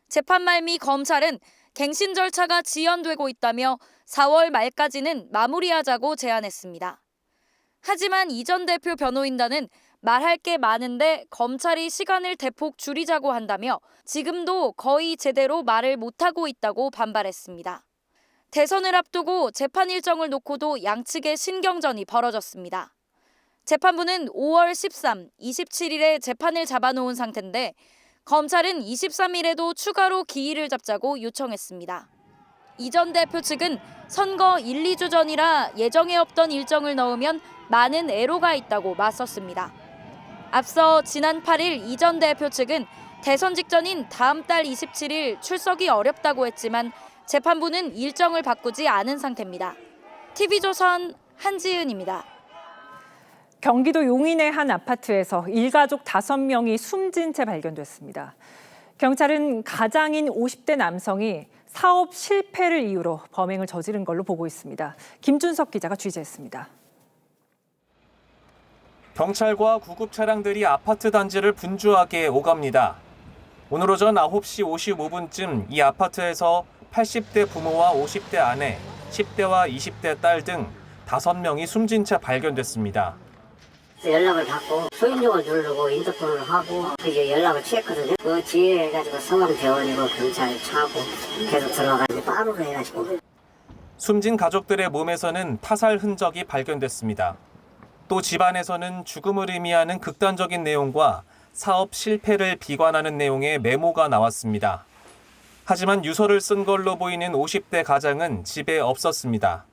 재판 말미 검찰은 갱신 절차가 지연되고 있다며 4월 말까지는 마무리하자고 제안했습니다. 하지만 이 전 대표 변호인단은 말할 게 많은데 검찰이 시간을 대폭 줄이자고 한다며 지금도 거의 제대로 말을 못하고 있다고 반발했습니다. 대선을 앞두고 재판 일정을 놓고도 양측의 신경전이 벌어졌습니다. 재판부는 5월 13, 27일에 재판을 잡아놓은 상태인데 검찰은 23일에도 추가로 기일을 잡자고 요청했습니다. 이 전 대표 측은 선거 1, 2주 전이라 예정에 없던 일정을 넣으면 많은 애로가 있다고 맞섰습니다. 앞서 지난 8일 이 전 대표 측은 대선 직전인 다음 달 27일 출석이 어렵다고 했지만 재판부는 일정을 바꾸지 않은 상태입니다. TV조선 한지은입니다. 경기도 용인의 한 아파트에서 일가족 5명이 숨진 채 발견됐습니다. 경찰은 가장인 50대 남성이 사업 실패를 이유로 범행을 저지른 걸로 보고 있습니다. 김준석 기자가 취재했습니다. 경찰과 구급 차량들이 아파트 단지를 분주하게 오갑니다. 오늘 오전 9시 55분쯤 이 아파트에서 80대 부모와 50대 아내, 10대와 20대 딸 등 5명이 숨진 채 발견됐습니다. 연락을 받고 소인종을 누르고 인터폰을 하고 이제 연락을 취했거든요. 그 뒤에 해가지고 서강대원이고 경찰 차고 계속 들어가서 빠르로 해가지고. 숨진 가족들의 몸에서는 타살 흔적이 발견됐습니다. 또 집안에서는 죽음을 의미하는 극단적인 내용과 사업 실패를 비관하는 내용의 메모가 나왔습니다. 하지만 유서를 쓴 걸로 보이는 50대 가장은 집에 없었습니다.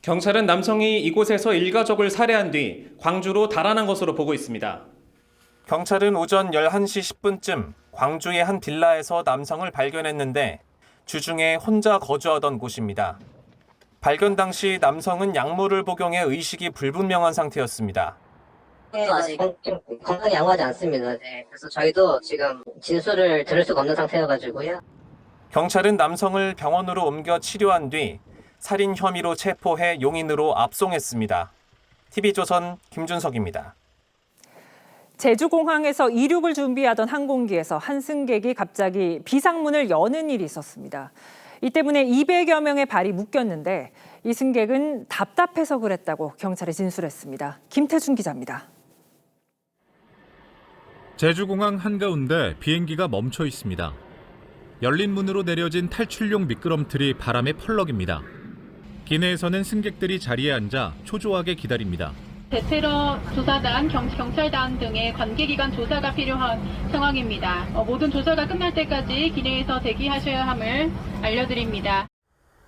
경찰은 남성이 이곳에서 일가족을 살해한 뒤 광주로 달아난 것으로 보고 있습니다. 경찰은 오전 11시 10분쯤 광주의 한 빌라에서 남성을 발견했는데 주중에 혼자 거주하던 곳입니다. 발견 당시 남성은 약물을 복용해 의식이 불분명한 상태였습니다. 아직 좀 건강이 양호하지 않습니다. 네, 그래서 저희도 지금 진술을 들을 수가 없는 상태여가지고요. 경찰은 남성을 병원으로 옮겨 치료한 뒤 살인 혐의로 체포해 용인으로 압송했습니다. TV조선 김준석입니다. 제주공항에서 이륙을 준비하던 항공기에서 한 승객이 갑자기 비상문을 여는 일이 있었습니다. 이 때문에 200여 명의 발이 묶였는데 이 승객은 답답해서 그랬다고 경찰에 진술했습니다. 김태준 기자입니다. 제주공항 한가운데 비행기가 멈춰 있습니다. 열린 문으로 내려진 탈출용 미끄럼틀이 바람에 펄럭입니다. 기내에서는 승객들이 자리에 앉아 초조하게 기다립니다. 대테러 조사단, 경찰단 등의 관계기관 조사가 필요한 상황입니다. 모든 조사가 끝날 때까지 기내에서 대기하셔야 함을 알려드립니다.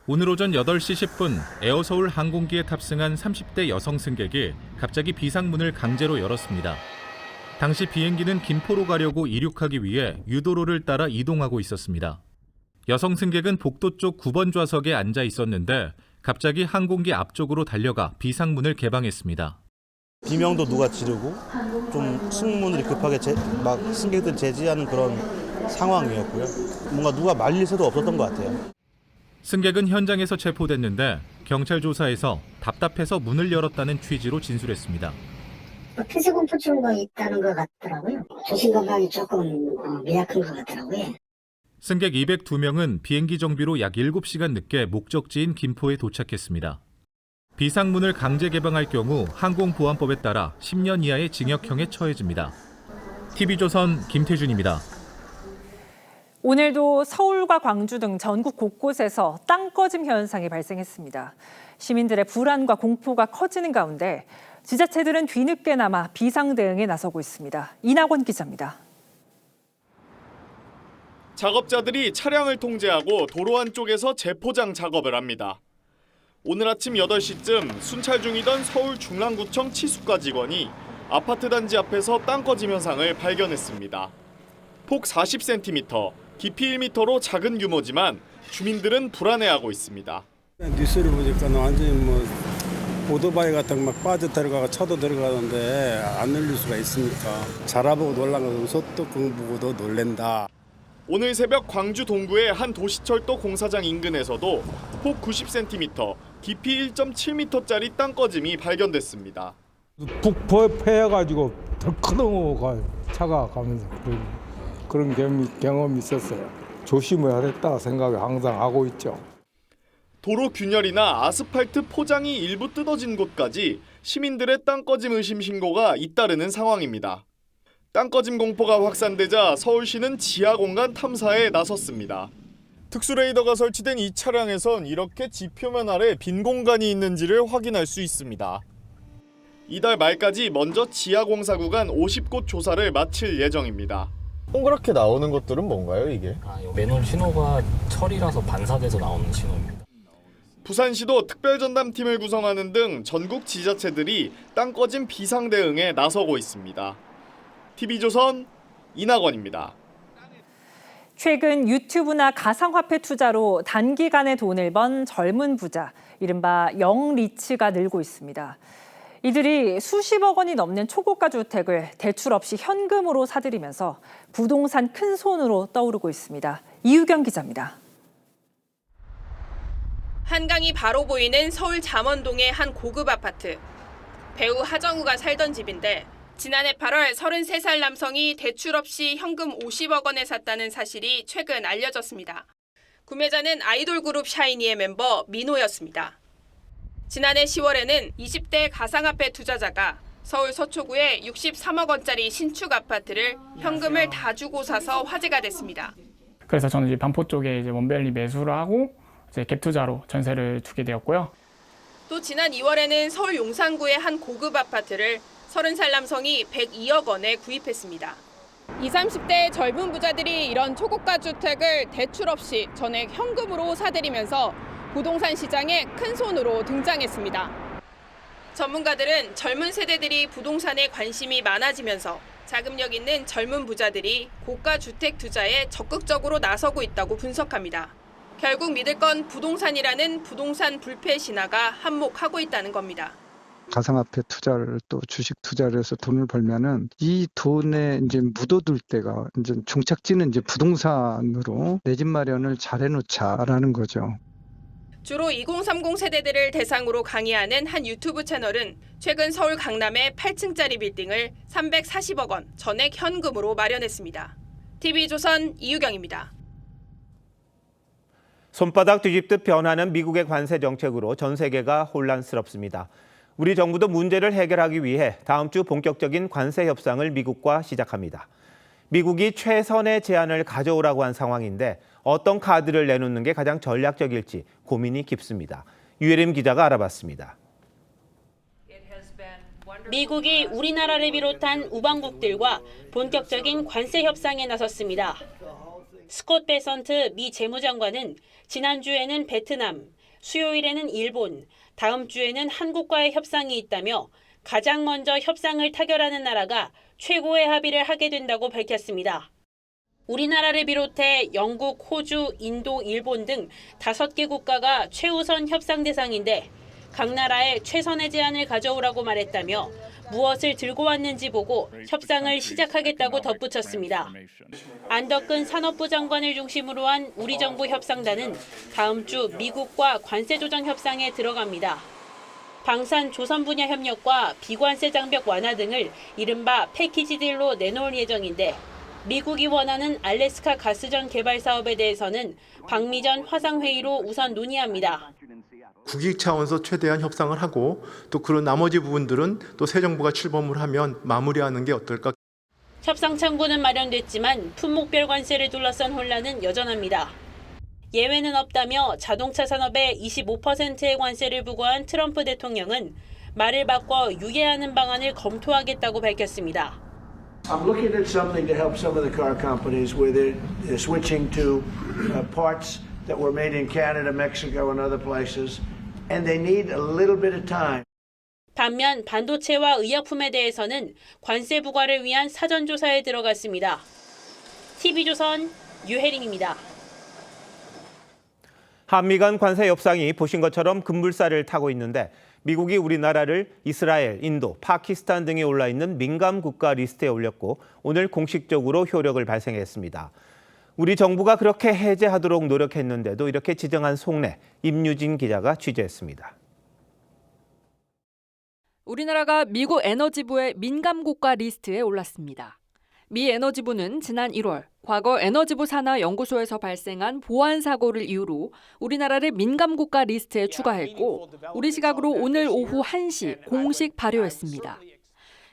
오늘 오전 8시 10분 에어서울 항공기에 탑승한 30대 여성 승객이 갑자기 비상문을 강제로 열었습니다. 당시 비행기는 김포로 가려고 이륙하기 위해 유도로를 따라 이동하고 있었습니다. 여성 승객은 복도 쪽 9번 좌석에 앉아 있었는데 갑자기 항공기 앞쪽으로 달려가 비상문을 개방했습니다. 비명도 누가 지르고 좀 승무원들이 급하게 막 승객들 제지하는 그런 상황이었고요. 뭔가 누가 말릴 새도 없었던 것 같아요. 승객은 현장에서 체포됐는데 경찰 조사에서 답답해서 문을 열었다는 취지로 진술했습니다. 폐쇄공포증도 있다는 것 같더라고요. 조신 건강이 조금 미약한 것 같더라고요. 승객 202명은 비행기 정비로 약 7시간 늦게 목적지인 김포에 도착했습니다. 비상문을 강제 개방할 경우 항공보안법에 따라 10년 이하의 징역형에 처해집니다. TV조선 김태준입니다. 오늘도 서울과 광주 등 전국 곳곳에서 땅꺼짐 현상이 발생했습니다. 시민들의 불안과 공포가 커지는 가운데 지자체들은 뒤늦게나마 비상 대응에 나서고 있습니다. 이낙원 기자입니다. 작업자들이 차량을 통제하고 도로 한쪽에서 재포장 작업을 합니다. 오늘 아침 8시쯤 순찰 중이던 서울 중랑구청 치수과 직원이 아파트 단지 앞에서 땅꺼짐 현상을 발견했습니다. 폭 40cm, 깊이 1m로 작은 규모지만 주민들은 불안해하고 있습니다. 뉴스를 보니까 완전히 오토바이 같은 거 막 빠져 들어가고 쳐도 들어가는데 안 눌릴 수가 있으니까 자라보고 놀란 거는 소또 공부고도 놀랜다. 오늘 새벽 광주 동구의 한 도시철도 공사장 인근에서도 폭 90cm, 깊이 1.7m짜리 땅꺼짐이 발견됐습니다. 북포해가지고 덜커덩 차가 가면서 그런 경험이 있었어요. 조심해야겠다 생각을 항상 하고 있죠. 도로 균열이나 아스팔트 포장이 일부 뜯어진 곳까지 시민들의 땅꺼짐 의심 신고가 잇따르는 상황입니다. 땅꺼짐 공포가 확산되자 서울시는 지하 공간 탐사에 나섰습니다. 특수레이더가 설치된 이 차량에선 이렇게 지표면 아래 빈 공간이 있는지를 확인할 수 있습니다. 이달 말까지 먼저 지하 공사 구간 50곳 조사를 마칠 예정입니다. 동그랗게 나오는 것들은 뭔가요, 이게? 매놀 신호가 철이라서 반사돼서 나오는 신호입니다. 부산시도 특별전담팀을 구성하는 등 전국 지자체들이 땅 꺼짐 비상 대응에 나서고 있습니다. TV조선 이낙원입니다. 최근 유튜브나 가상화폐 투자로 단기간에 돈을 번 젊은 부자, 이른바 영리치가 늘고 있습니다. 이들이 수십억 원이 넘는 초고가 주택을 대출 없이 현금으로 사들이면서 부동산 큰 손으로 떠오르고 있습니다. 이유경 기자입니다. 한강이 바로 보이는 서울 잠원동의 한 고급 아파트. 배우 하정우가 살던 집인데 지난해 8월 33살 남성이 대출 없이 현금 50억 원에 샀다는 사실이 최근 알려졌습니다. 구매자는 아이돌 그룹 샤이니의 멤버 민호였습니다. 지난해 10월에는 20대 가상화폐 투자자가 서울 서초구에 63억 원짜리 신축 아파트를 현금을 다 주고 사서 화제가 됐습니다. 그래서 저는 이제 반포 쪽에 이제 원밸리 매수를 하고 이제 갭 투자로 전세를 주게 되었고요. 또 지난 2월에는 서울 용산구의 한 고급 아파트를 30살 남성이 102억 원에 구입했습니다. 20, 30대 젊은 부자들이 이런 초고가 주택을 대출 없이 전액 현금으로 사들이면서 부동산 시장에 큰 손으로 등장했습니다. 전문가들은 젊은 세대들이 부동산에 관심이 많아지면서 자금력 있는 젊은 부자들이 고가 주택 투자에 적극적으로 나서고 있다고 분석합니다. 결국 믿을 건 부동산이라는 부동산 불패 신화가 한몫하고 있다는 겁니다. 가상화폐 투자를 또 주식 투자를 해서 돈을 벌면은 이 돈에 이제 묻어둘 때가 이제 종착지는 이제 부동산으로 내 집 마련을 잘 해놓자라는 거죠. 주로 2030 세대들을 대상으로 강의하는 한 유튜브 채널은 최근 서울 강남의 8층짜리 빌딩을 340억 원 전액 현금으로 마련했습니다. TV조선 이유경입니다. 손바닥 뒤집듯 변하는 미국의 관세 정책으로 전 세계가 혼란스럽습니다. 우리 정부도 문제를 해결하기 위해 다음 주 본격적인 관세 협상을 미국과 시작합니다. 미국이 최선의 제안을 가져오라고 한 상황인데 어떤 카드를 내놓는 게 가장 전략적일지 고민이 깊습니다. 유혜림 기자가 알아봤습니다. 미국이 우리나라를 비롯한 우방국들과 본격적인 관세 협상에 나섰습니다. 스콧 베선트 미 재무장관은 지난주에는 베트남, 수요일에는 일본, 다음 주에는 한국과의 협상이 있다며 가장 먼저 협상을 타결하는 나라가 최고의 합의를 하게 된다고 밝혔습니다. 우리나라를 비롯해 영국, 호주, 인도, 일본 등 5개 국가가 최우선 협상 대상인데 각 나라에 최선의 제안을 가져오라고 말했다며 무엇을 들고 왔는지 보고 협상을 시작하겠다고 덧붙였습니다. 안덕근 산업부 장관을 중심으로 한 우리 정부 협상단은 다음 주 미국과 관세 조정 협상에 들어갑니다. 방산 조선 분야 협력과 비관세 장벽 완화 등을 이른바 패키지 딜로 내놓을 예정인데 미국이 원하는 알래스카 가스전 개발 사업에 대해서는 방미 전 화상회의로 우선 논의합니다. 국익 차원에서 최대한 협상을 하고 또 그런 나머지 부분들은 또 새 정부가 출범을 하면 마무리하는 게 어떨까. 협상 창구는 마련됐지만 품목별 관세를 둘러싼 혼란은 여전합니다. 예외는 없다며 자동차 산업에 25%의 관세를 부과한 트럼프 대통령은 말을 바꿔 유예하는 방안을 검토하겠다고 밝혔습니다. I'm looking at something to help some of the car companies where they're switching to parts that were made in Canada, Mexico, and other places, and they need a little bit of time. 반면 반도체와 의약품에 대해서는 관세 부과를 위한 사전 조사에 들어갔습니다. TV조선 유혜림입니다. 한미 간 관세 협상이 보신 것처럼 급물살을 타고 있는데 미국이 우리나라를 이스라엘, 인도, 파키스탄 등이 올라 있는 민감 국가 리스트에 올렸고 오늘 공식적으로 효력을 발생했습니다. 우리 정부가 그렇게 해제하도록 노력했는데도 이렇게 지정한 속내, 임유진 기자가 취재했습니다. 우리나라가 미국 에너지부의 민감 국가 리스트에 올랐습니다. 미 에너지부는 지난 1월 과거 에너지부 산하 연구소에서 발생한 보안 사고를 이유로 우리나라를 민감 국가 리스트에 추가했고 우리 시각으로 오늘 오후 1시 공식 발효했습니다.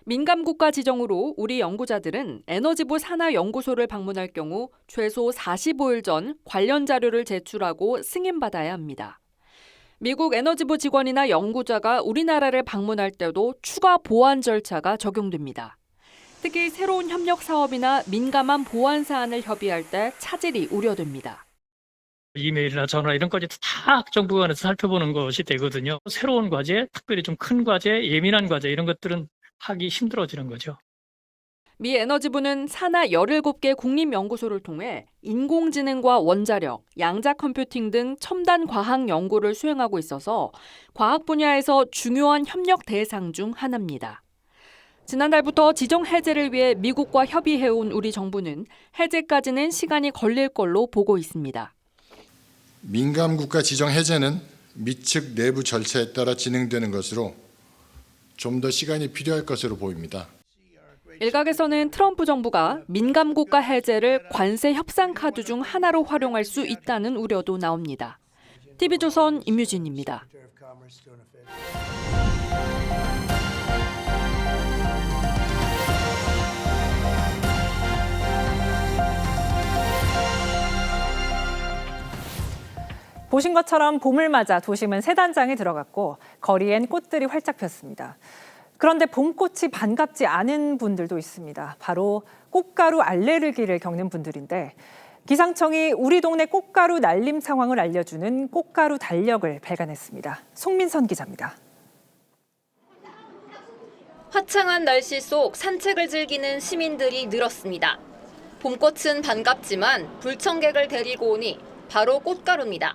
민감 국가 지정으로 우리 연구자들은 에너지부 산하 연구소를 방문할 경우 최소 45일 전 관련 자료를 제출하고 승인받아야 합니다. 미국 에너지부 직원이나 연구자가 우리나라를 방문할 때도 추가 보안 절차가 적용됩니다. 특히 새로운 협력 사업이나 민감한 보안 사안을 협의할 때 차질이 우려됩니다. 이메일이나 전화 이런 것까지 다 정부관에서 살펴보는 것이 되거든요. 새로운 과제, 특별히 좀 큰 과제, 예민한 과제 이런 것들은 하기 힘들어지는 거죠. 미 에너지부는 산하 17개 국립연구소를 통해 인공지능과 원자력, 양자 컴퓨팅 등 첨단 과학 연구를 수행하고 있어서 과학 분야에서 중요한 협력 대상 중 하나입니다. 지난달부터 지정 해제를 위해 미국과 협의해온 우리 정부는 해제까지는 시간이 걸릴 걸로 보고 있습니다. 민감 국가 지정 해제는 미측 내부 절차에 따라 진행되는 것으로 좀 더 시간이 필요할 것으로 보입니다. 일각에서는 트럼프 정부가 민감 국가 해제를 관세 협상 카드 중 하나로 활용할 수 있다는 우려도 나옵니다. TV조선 임유진입니다. 보신 것처럼 봄을 맞아 도심은 새 단장에 들어갔고 거리엔 꽃들이 활짝 폈습니다. 그런데 봄꽃이 반갑지 않은 분들도 있습니다. 바로 꽃가루 알레르기를 겪는 분들인데 기상청이 우리 동네 꽃가루 날림 상황을 알려주는 꽃가루 달력을 발간했습니다. 송민선 기자입니다. 화창한 날씨 속 산책을 즐기는 시민들이 늘었습니다. 봄꽃은 반갑지만 불청객을 데리고 오니 바로 꽃가루입니다.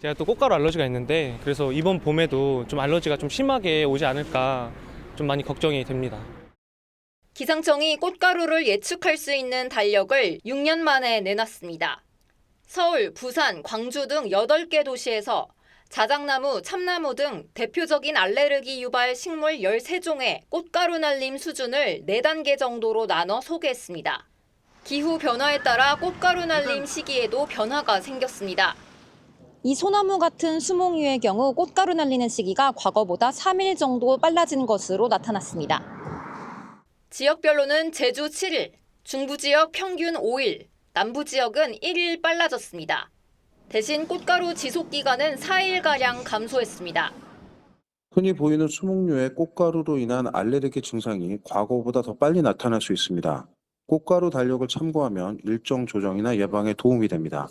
제가 또 꽃가루 알러지가 있는데 그래서 이번 봄에도 좀 알러지가 좀 심하게 오지 않을까 좀 많이 걱정이 됩니다. 기상청이 꽃가루를 예측할 수 있는 달력을 6년 만에 내놨습니다. 서울, 부산, 광주 등 8개 도시에서 자작나무, 참나무 등 대표적인 알레르기 유발 식물 13종의 꽃가루 날림 수준을 4단계 정도로 나눠 소개했습니다. 기후 변화에 따라 꽃가루 날림 시기에도 변화가 생겼습니다. 이 소나무 같은 수목류의 경우 꽃가루 날리는 시기가 과거보다 3일 정도 빨라진 것으로 나타났습니다. 지역별로는 제주 7일, 중부 지역 평균 5일, 남부 지역은 1일 빨라졌습니다. 대신 꽃가루 지속 기간은 4일가량 감소했습니다. 흔히 보이는 수목류의 꽃가루로 인한 알레르기 증상이 과거보다 더 빨리 나타날 수 있습니다. 꽃가루 달력을 참고하면 일정 조정이나 예방에 도움이 됩니다.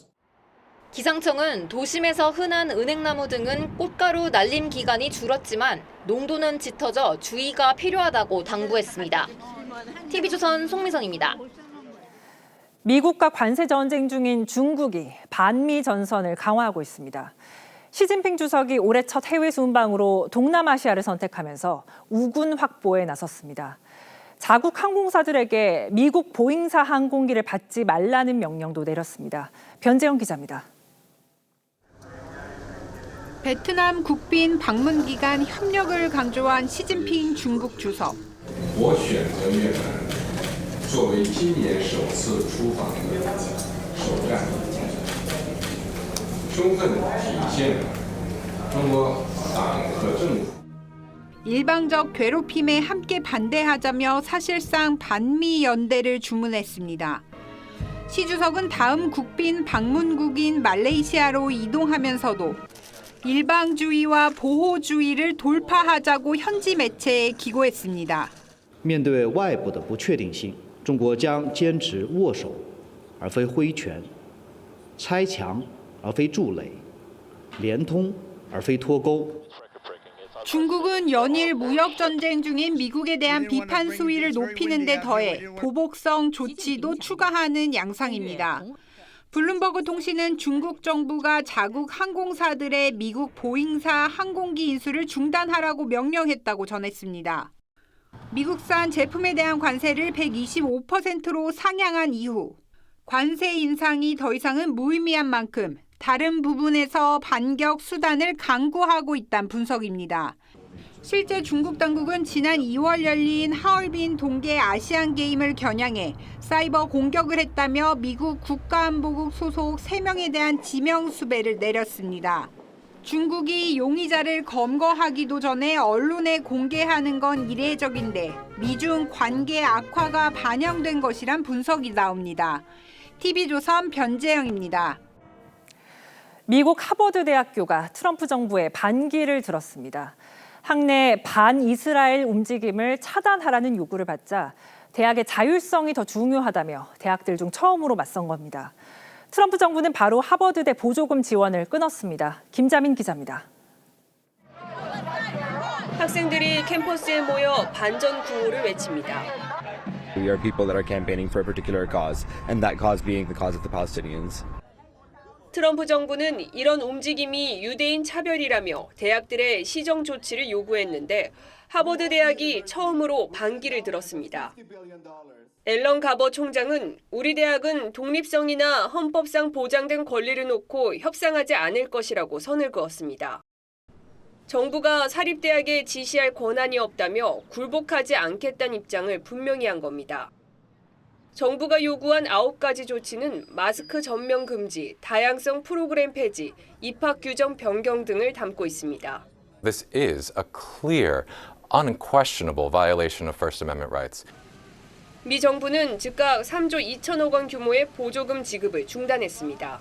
기상청은 도심에서 흔한 은행나무 등은 꽃가루 날림 기간이 줄었지만 농도는 짙어져 주의가 필요하다고 당부했습니다. TV조선 송미선입니다. 미국과 관세 전쟁 중인 중국이 반미 전선을 강화하고 있습니다. 시진핑 주석이 올해 첫 해외 순방으로 동남아시아를 선택하면서 우군 확보에 나섰습니다. 자국 항공사들에게 미국 보잉사 항공기를 받지 말라는 명령도 내렸습니다. 변재영 기자입니다. 베트남 국빈 방문 기간 협력을 강조한 시진핑 중국 주석. 我选择越南作为今年首次出访的首站，充分体现中国党和政府 일방적 괴롭힘에 함께 반대하자며 사실상 반미 연대를 주문했습니다. 시 주석은 다음 국빈 방문국인 말레이시아로 이동하면서도 일방주의와 보호주의를 돌파하자고 현지 매체에 기고했습니다. 面对外部的不确定性，中国将坚持握手而非挥拳，拆墙而非筑垒，联通而非脱钩。 중국은 연일 무역 전쟁 중인 미국에 대한 비판 수위를 높이는 데 더해 보복성 조치도 추가하는 양상입니다. 블룸버그 통신은 중국 정부가 자국 항공사들의 미국 보잉사 항공기 인수를 중단하라고 명령했다고 전했습니다. 미국산 제품에 대한 관세를 125%로 상향한 이후 관세 인상이 더 이상은 무의미한 만큼 다른 부분에서 반격 수단을 강구하고 있다는 분석입니다. 실제 중국 당국은 지난 2월 열린 하얼빈 동계 아시안 게임을 겨냥해 사이버 공격을 했다며 미국 국가안보국 소속 3명에 대한 지명 수배를 내렸습니다. 중국이 용의자를 검거하기도 전에 언론에 공개하는 건 이례적인데 미중 관계 악화가 반영된 것이란 분석이 나옵니다. TV조선 변재영입니다. 미국 하버드 대학교가 트럼프 정부의 반기를 들었습니다. 학내 반이스라엘 움직임을 차단하라는 요구를 받자 대학의 자율성이 더 중요하다며 대학들 중 처음으로 맞선 겁니다. 트럼프 정부는 바로 하버드대 보조금 지원을 끊었습니다. 김자민 기자입니다. 학생들이 캠퍼스에 모여 반전 구호를 외칩니다. We are people that are campaigning for a particular cause, and that cause being the cause of the Palestinians. 트럼프 정부는 이런 움직임이 유대인 차별이라며 대학들의 시정 조치를 요구했는데 하버드 대학이 처음으로 반기를 들었습니다. 앨런 가버 총장은 우리 대학은 독립성이나 헌법상 보장된 권리를 놓고 협상하지 않을 것이라고 선을 그었습니다. 정부가 사립대학에 지시할 권한이 없다며 굴복하지 않겠다는 입장을 분명히 한 겁니다. 정부가 요구한 9가지 조치는 마스크 전면 금지, 다양성 프로그램 폐지, 입학 규정 변경 등을 담고 있습니다. This is a clear, unquestionable violation of First Amendment rights. 미 정부는 즉각 3조 2천억 원 규모의 보조금 지급을 중단했습니다.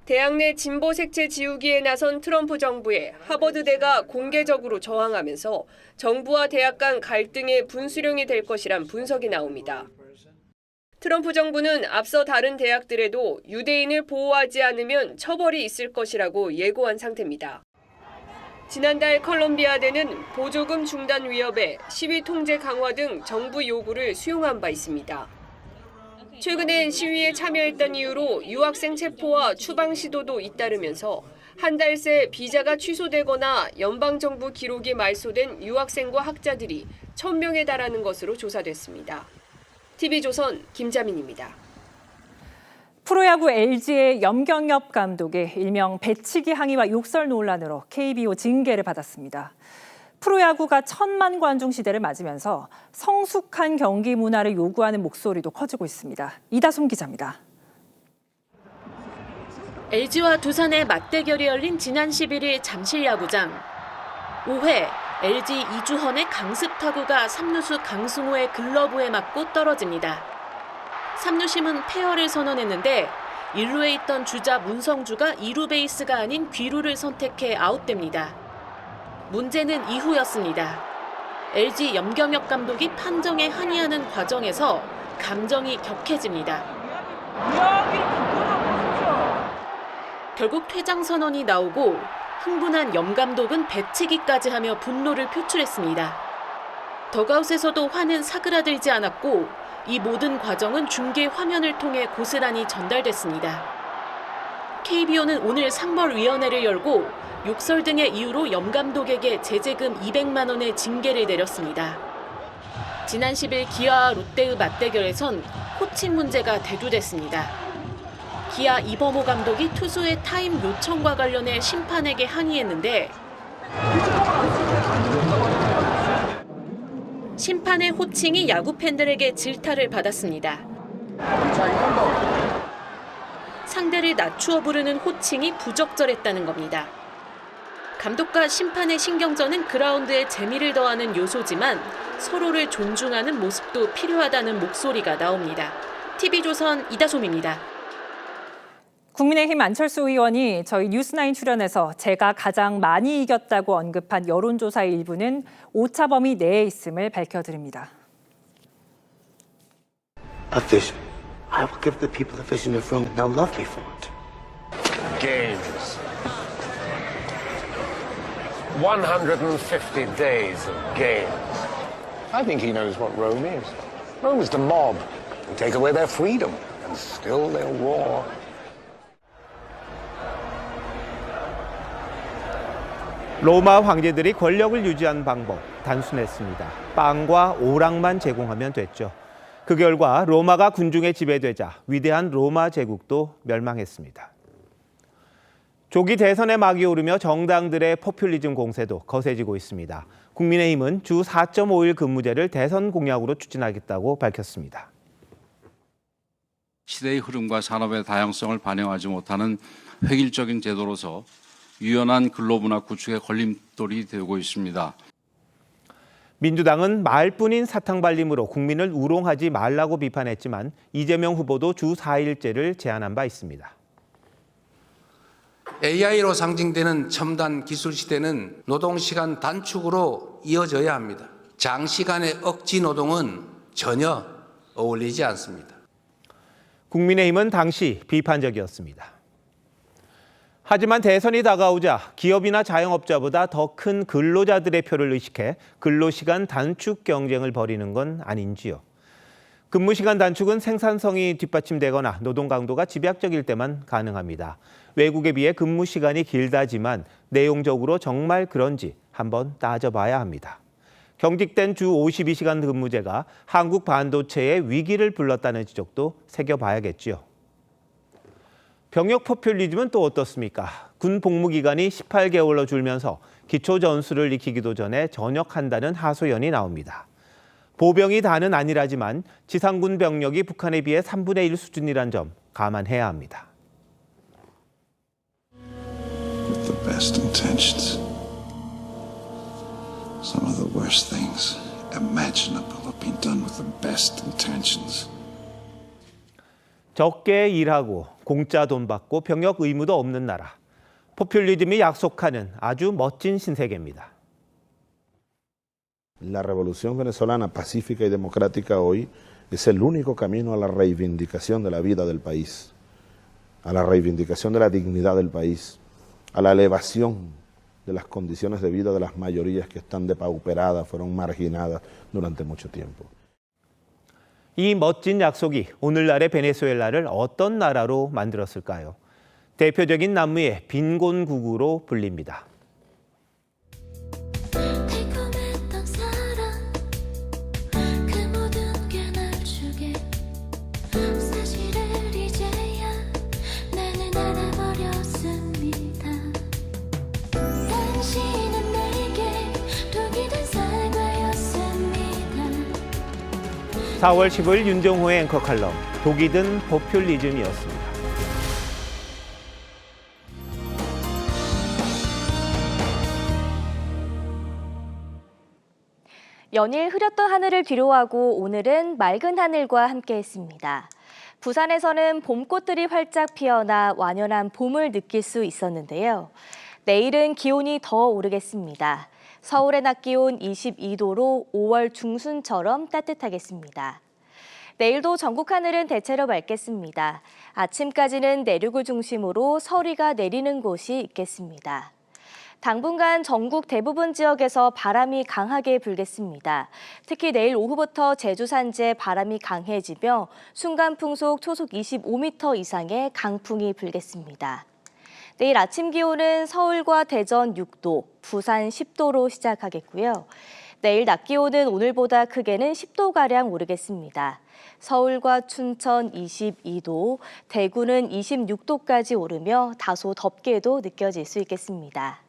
대학 내 진보 색채 지우기에 나선 트럼프 정부에 하버드대가 공개적으로 저항하면서 정부와 대학 간 갈등의 분수령이 될 것이란 분석이 나옵니다. 트럼프 정부는 앞서 다른 대학들에도 유대인을 보호하지 않으면 처벌이 있을 것이라고 예고한 상태입니다. 지난달 컬럼비아대는 보조금 중단 위협에 시위 통제 강화 등 정부 요구를 수용한 바 있습니다. 최근엔 시위에 참여했던 이유로 유학생 체포와 추방 시도도 잇따르면서 한 달 새 비자가 취소되거나 연방정부 기록이 말소된 유학생과 학자들이 1,000명에 달하는 것으로 조사됐습니다. TV조선 김자민입니다. 프로야구 LG의 염경엽 감독이 일명 배치기 항의와 욕설 논란으로 KBO 징계를 받았습니다. 프로야구가 1,000만 관중 시대를 맞으면서 성숙한 경기 문화를 요구하는 목소리도 커지고 있습니다. 이다솜 기자입니다. LG와 두산의 맞대결이 열린 지난 11일 잠실야구장. 5회 LG 이주헌의 강습 타구가 3루수 강승호의 글러브에 맞고 떨어집니다. 3루심은 페어를 선언했는데 1루에 있던 주자 문성주가 2루 베이스가 아닌 귀루를 선택해 아웃됩니다. 문제는 이후였습니다. LG 염경엽 감독이 판정에 항의하는 과정에서 감정이 격해집니다. 결국 퇴장 선언이 나오고 흥분한 염 감독은 배치기까지 하며 분노를 표출했습니다. 덕아웃에서도 화는 사그라들지 않았고 이 모든 과정은 중계 화면을 통해 고스란히 전달됐습니다. KBO는 오늘 상벌위원회를 열고 욕설 등의 이유로 염 감독에게 제재금 200만 원의 징계를 내렸습니다. 지난 10일 기아와 롯데의 맞대결에선 코칭 문제가 대두됐습니다. 기아 이범호 감독이 투수의 타임 요청과 관련해 심판에게 항의했는데 심판의 호칭이 야구 팬들에게 질타를 받았습니다. 상대를 낮추어 부르는 호칭이 부적절했다는 겁니다. 감독과 심판의 신경전은 그라운드에 재미를 더하는 요소지만 서로를 존중하는 모습도 필요하다는 목소리가 나옵니다. TV조선 이다솜입니다. 국민의힘 안철수 의원이 저희 뉴스9 출연해서 제가 가장 많이 이겼다고 언급한 여론조사의 일부는 오차 범위 내에 있음을 밝혀드립니다. A vision. I will give the people a vision of Rome and they'll love me for it. Games. 150 days of games. I think he knows what Rome is. Rome is the mob who take away their freedom and still they'll roar. 로마 황제들이 권력을 유지한 방법 단순했습니다. 빵과 오락만 제공하면 됐죠. 그 결과 로마가 군중에 지배되자 위대한 로마 제국도 멸망했습니다. 조기 대선의 막이 오르며 정당들의 포퓰리즘 공세도 거세지고 있습니다. 국민의힘은 주 4.5일 근무제를 대선 공약으로 추진하겠다고 밝혔습니다. 시대의 흐름과 산업의 다양성을 반영하지 못하는 획일적인 제도로서 유연한 근로문화 구축의 걸림돌이 되고 있습니다. 민주당은 말뿐인 사탕발림으로 국민을 우롱하지 말라고 비판했지만 이재명 후보도 주 4일제를 제안한 바 있습니다. AI로 상징되는 첨단 기술 시대는 노동시간 단축으로 이어져야 합니다. 장시간의 억지 노동은 전혀 어울리지 않습니다. 국민의힘은 당시 비판적이었습니다. 하지만 대선이 다가오자 기업이나 자영업자보다 더 큰 근로자들의 표를 의식해 근로시간 단축 경쟁을 벌이는 건 아닌지요. 근무시간 단축은 생산성이 뒷받침되거나 노동 강도가 집약적일 때만 가능합니다. 외국에 비해 근무시간이 길다지만 내용적으로 정말 그런지 한번 따져봐야 합니다. 경직된 주 52시간 근무제가 한국 반도체의 위기를 불렀다는 지적도 새겨봐야겠지요. 병역 포퓰리즘은 또 어떻습니까? 군 복무 기간이 18개월로 줄면서 기초 전술을 익히기도 전에 전역한다는 하소연이 나옵니다. 보병이 다는 아니라지만 지상군 병력이 북한에 비해 3분의 1 수준이란 점 감안해야 합니다. With the best intentions, some of the worst things imaginable have been done with the best intentions. 적게 일하고 공짜 돈 받고 병역 의무도 없는 나라. 포퓰리즘이 약속하는 아주 멋진 신세계입니다. La revolución venezolana pacífica y democrática hoy es el único camino a la reivindicación de la vida del país, a la reivindicación de la dignidad del país, a la elevación de las condiciones de vida de las mayorías que están depauperadas, fueron marginadas durante mucho tiempo. 이 멋진 약속이 오늘날의 베네수엘라를 어떤 나라로 만들었을까요? 대표적인 남미의 빈곤국으로 불립니다. (4월 15일) 윤정호의 앵커 칼럼 독이 든 포퓰리즘이었습니다. 연일 흐렸던 하늘을 뒤로하고 오늘은 맑은 하늘과 함께했습니다. 부산에서는 봄꽃들이 활짝 피어나 완연한 봄을 느낄 수 있었는데요. 내일은 기온이 더 오르겠습니다. 서울의 낮 기온 22도로 5월 중순처럼 따뜻하겠습니다. 내일도 전국 하늘은 대체로 맑겠습니다. 아침까지는 내륙을 중심으로 서리가 내리는 곳이 있겠습니다. 당분간 전국 대부분 지역에서 바람이 강하게 불겠습니다. 특히 내일 오후부터 제주 산지에 바람이 강해지며 순간 풍속 초속 25m 이상의 강풍이 불겠습니다. 내일 아침 기온은 서울과 대전 6도, 부산 10도로 시작하겠고요. 내일 낮 기온은 오늘보다 크게는 10도가량 오르겠습니다. 서울과 춘천 22도, 대구는 26도까지 오르며 다소 덥게도 느껴질 수 있겠습니다.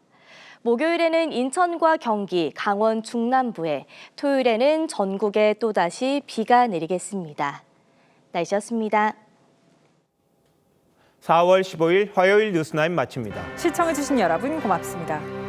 목요일에는 인천과 경기, 강원 중남부에, 토요일에는 전국에 또다시 비가 내리겠습니다. 날씨였습니다. 4월 15일 화요일 뉴스나인 마칩니다. 시청해주신 여러분 고맙습니다.